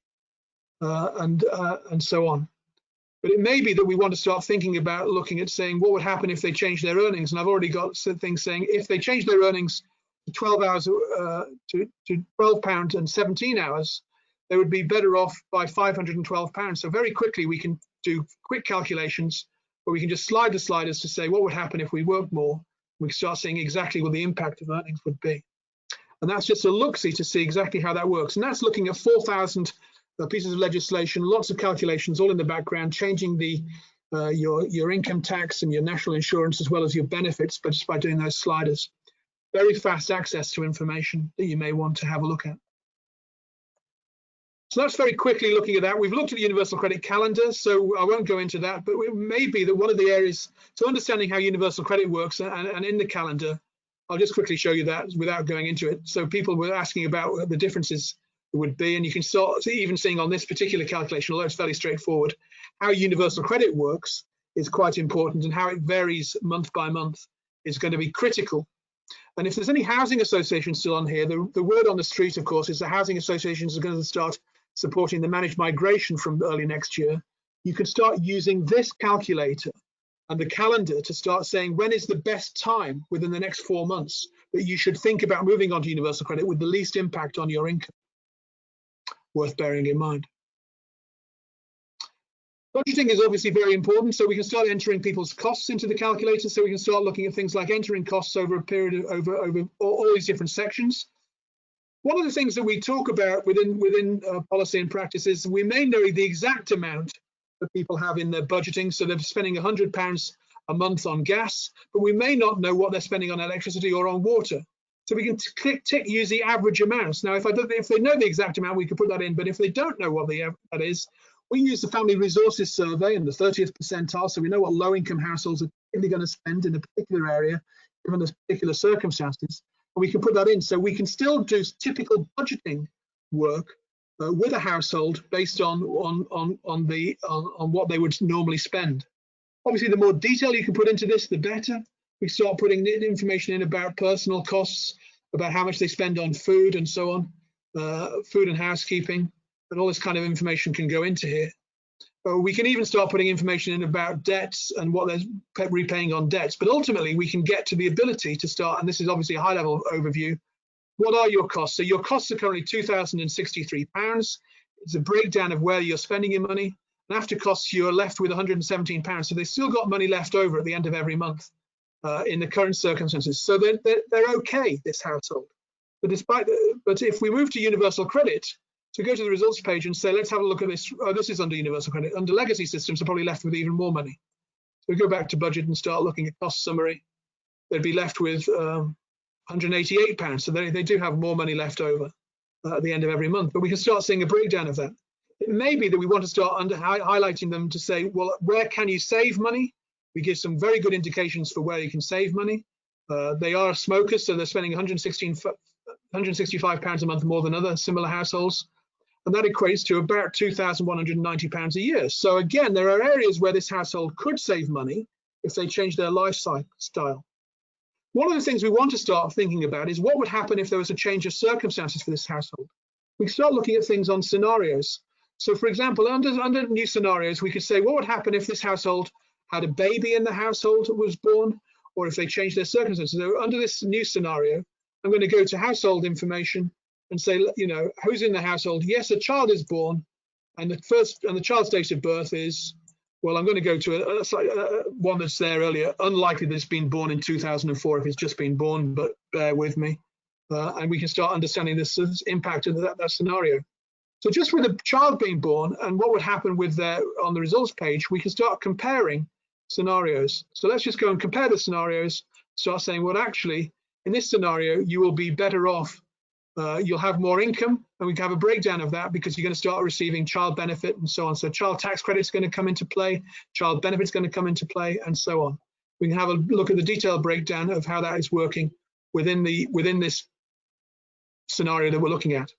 and so on. But it may be that we want to start thinking about looking at saying what would happen if they change their earnings. And I've already got some things saying if they change their earnings to 12 hours to £12 and 17 hours, they would be better off by £512. So very quickly we can do quick calculations, or we can just slide the sliders to say what would happen if we worked more. We can start seeing exactly what the impact of earnings would be. And that's just a look-see to see exactly how that works. And that's looking at 4,000 pieces of legislation, lots of calculations all in the background, changing the your income tax and your national insurance as well as your benefits, but just by doing those sliders. Very fast access to information that you may want to have a look at. So that's very quickly looking at that. We've looked at the universal credit calendar, so I won't go into that, but it may be that one of the areas to understanding how universal credit works and in the calendar, I'll just quickly show you that without going into it. So people were asking about the differences would be, and you can start even seeing on this particular calculation, although it's fairly straightforward, how universal credit works is quite important, and how it varies month by month is going to be critical. And if there's any housing associations still on here, the word on the street, of course, is that housing associations are going to start supporting the managed migration from early next year. You can start using this calculator and the calendar to start saying when is the best time within the next 4 months that you should think about moving on to universal credit with the least impact on your income. Worth bearing in mind. Budgeting is obviously very important, so we can start entering people's costs into the calculator, so we can start looking at things like entering costs over a period of over all these different sections. One of the things that we talk about within policy and practice is we may know the exact amount that people have in their budgeting, so they're spending £100 a month on gas, but we may not know what they're spending on electricity or on water. So we can use the average amounts. Now, if they know the exact amount, we can put that in. But if they don't know what that is, we use the Family Resources Survey in the 30th percentile, so we know what low-income households are typically going to spend in a particular area, given the particular circumstances. And we can put that in. So we can still do typical budgeting work with a household based on what they would normally spend. Obviously, the more detail you can put into this, the better. We start putting information in about personal costs, about how much they spend on food and so on, food and housekeeping, and all this kind of information can go into here. We can even start putting information in about debts and what they're repaying on debts. But ultimately, we can get to the ability to start, and this is obviously a high-level overview. What are your costs? So your costs are currently £2,063. It's a breakdown of where you're spending your money. And after costs, you're left with £117. So they've still got money left over at the end of every month. In the current circumstances, so they're okay, this household. But but if we move to universal credit, so go to the results page and say, let's have a look at this. Oh, this is under universal credit. Under legacy systems, they're probably left with even more money. So we go back to budget and start looking at cost summary. They'd be left with £188. So they do have more money left over at the end of every month. But we can start seeing a breakdown of that. It may be that we want to start highlighting them to say, well, where can you save money? We give some very good indications for where you can save money. They are smokers, so they're spending £165 a month more than other similar households. And that equates to about £2,190 a year. So again, there are areas where this household could save money if they change their lifestyle. One of the things we want to start thinking about is what would happen if there was a change of circumstances for this household. We can start looking at things on scenarios. So for example, under new scenarios, we could say, what would happen if this household had a baby in the household that was born, or if they changed their circumstances. So under this new scenario, I'm going to go to household information and say, you know, who's in the household? Yes, a child is born, and the child's date of birth is, well, I'm going to go to one that's there earlier. Unlikely that it's been born in 2004 if it's just been born, but bear with me. And we can start understanding this impact of that scenario. So just with a child being born and what would happen with on the results page, we can start comparing scenarios. So let's just go and compare the scenarios, start saying, well, actually, in this scenario, you will be better off. You'll have more income, and we can have a breakdown of that because you're going to start receiving child benefit and so on. So child tax credit is going to come into play, child benefit is going to come into play, and so on. We can have a look at the detailed breakdown of how that is working within this scenario that we're looking at.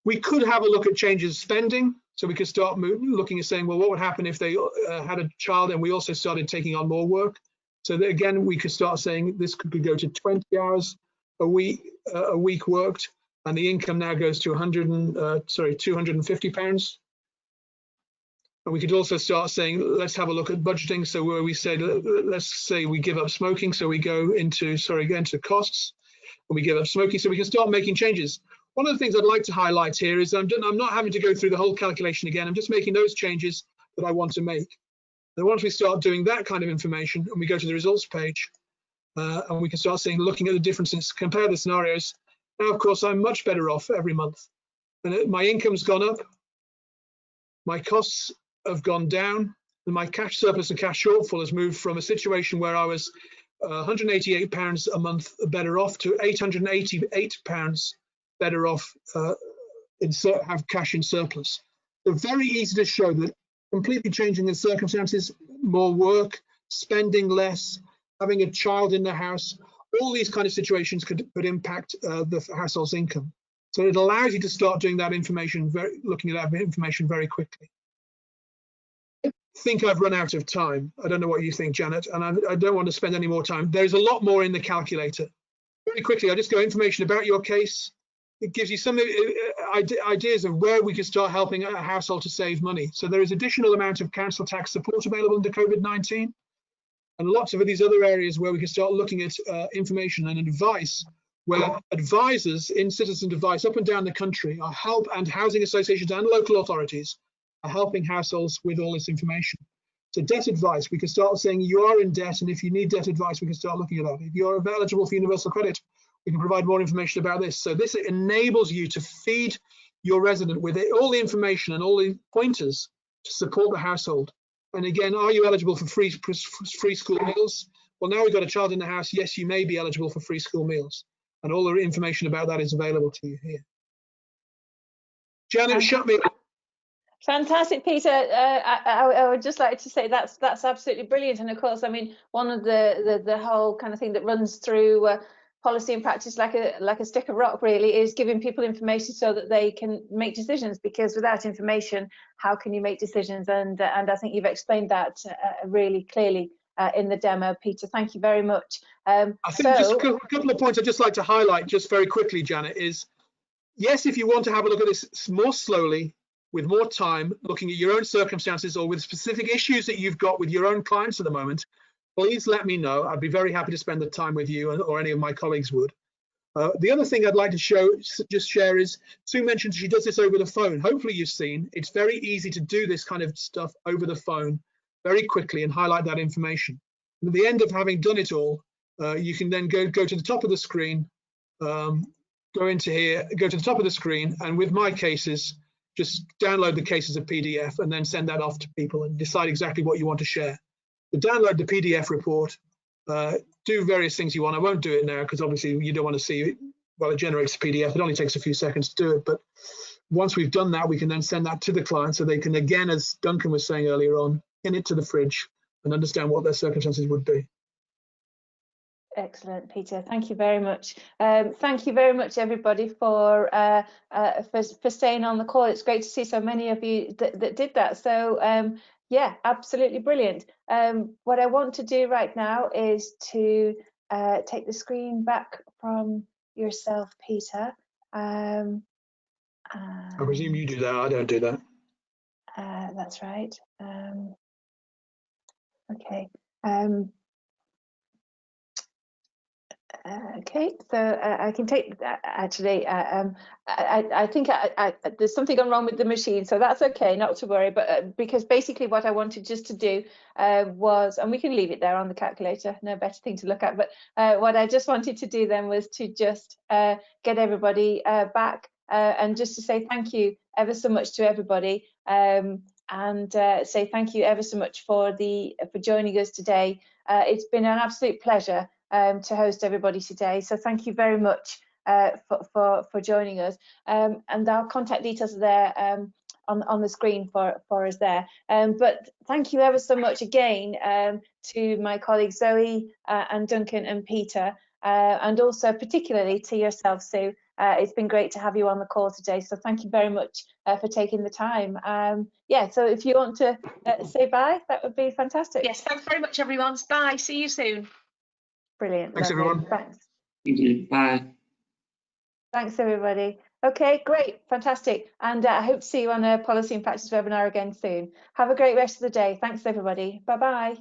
We could have a look at changes of spending. So we could start looking at saying, well, what would happen if they had a child and we also started taking on more work? So that again, we could start saying this could go to 20 hours a week worked, and the income now goes to £250. And we could also start saying, let's have a look at budgeting. So where we say, let's say we give up smoking, so we go into costs, and we give up smoking, so we can start making changes. One of the things I'd like to highlight here is I'm not having to go through the whole calculation again. I'm just making those changes that I want to make. And once we start doing that kind of information, and we go to the results page, and we can start looking at the differences, compare the scenarios. Now, of course, I'm much better off every month. And my income's gone up, my costs have gone down, and my cash surplus and cash shortfall has moved from a situation where I was £188 a month better off to £888 better off, have cash in surplus. So very easy to show that completely changing the circumstances, more work, spending less, having a child in the house, all these kind of situations could impact the household's income. So it allows you to start doing that information, looking at that information very quickly. I think I've run out of time. I don't know what you think, Janet, and I don't want to spend any more time. There's a lot more in the calculator. Very quickly, I'll just go information about your case. It gives you some ideas of where we can start helping a household to save money. So there is additional amount of council tax support available under COVID-19, and lots of these other areas where we can start looking at information and advice, where advisors in Citizens Advice up and down the country and housing associations and local authorities are helping households with all this information. So debt advice, we can start saying you are in debt, and if you need debt advice, we can start looking at that. If you're eligible for universal credit, we can provide more information about this. So this enables you to feed your resident with all the information and all the pointers to support the household. And again, are you eligible for free school meals? Well, now we've got a child in the house. Yes, you may be eligible for free school meals. And all the information about that is available to you here. Janet, shut me up. Fantastic, Peter. I would just like to say that's absolutely brilliant. And of course, I mean, one of the whole kind of thing that runs through policy and practice like a stick of rock really is giving people information so that they can make decisions, because without information, how can you make decisions? And I think you've explained that really clearly in the demo, Peter. Thank you very much. I think just a couple of points I'd just like to highlight just very quickly, Janet, is yes, if you want to have a look at this more slowly, with more time, looking at your own circumstances or with specific issues that you've got with your own clients at the moment, please let me know. I'd be very happy to spend the time with you, or any of my colleagues would. The other thing I'd like to share is, Sue mentioned she does this over the phone. Hopefully you've seen, it's very easy to do this kind of stuff over the phone very quickly and highlight that information. And at the end of having done it all, you can then go to the top of the screen, go into here, go to the top of the screen, and with my cases, just download the case as a PDF and then send that off to people and decide exactly what you want to share. So download the PDF report, do various things you want. I won't do it now because obviously you don't want to see it. Well, it generates a PDF. It only takes a few seconds to do it. But once we've done that, we can then send that to the client so they can, again, as Duncan was saying earlier on, pin it to the fridge and understand what their circumstances would be. Excellent, Peter. Thank you very much. Thank you very much, everybody, for staying on the call. It's great to see so many of you that did that. So yeah, absolutely brilliant. What I want to do right now is to take the screen back from yourself, Peter. I presume you do that. I don't do that. That's right. Okay. Okay, so I can take that. Actually, I think there's something gone wrong with the machine, so that's okay, not to worry. But because basically what I wanted just to do was, and we can leave it there on the calculator, no better thing to look at. But what I just wanted to do then was to just get everybody back and just to say thank you ever so much to everybody, and say thank you ever so much for joining us today. It's been an absolute pleasure to host everybody today, so thank you very much for joining us, and our contact details are there on the screen for us there, but thank you ever so much again to my colleagues Zoe and Duncan and Peter, and also particularly to yourself, Sue, it's been great to have you on the call today. So thank you very much for taking the time. Yeah, so if you want to say bye, that would be fantastic. Yes, thanks very much, everyone. Bye. See you soon. Brilliant. Thanks, Lovely. everyone. Thanks. Thank you. Bye. Thanks, everybody. Okay, great, fantastic. And I hope to see you on a Policy and Practice webinar again soon. Have a great rest of the day. Thanks, everybody. Bye-bye.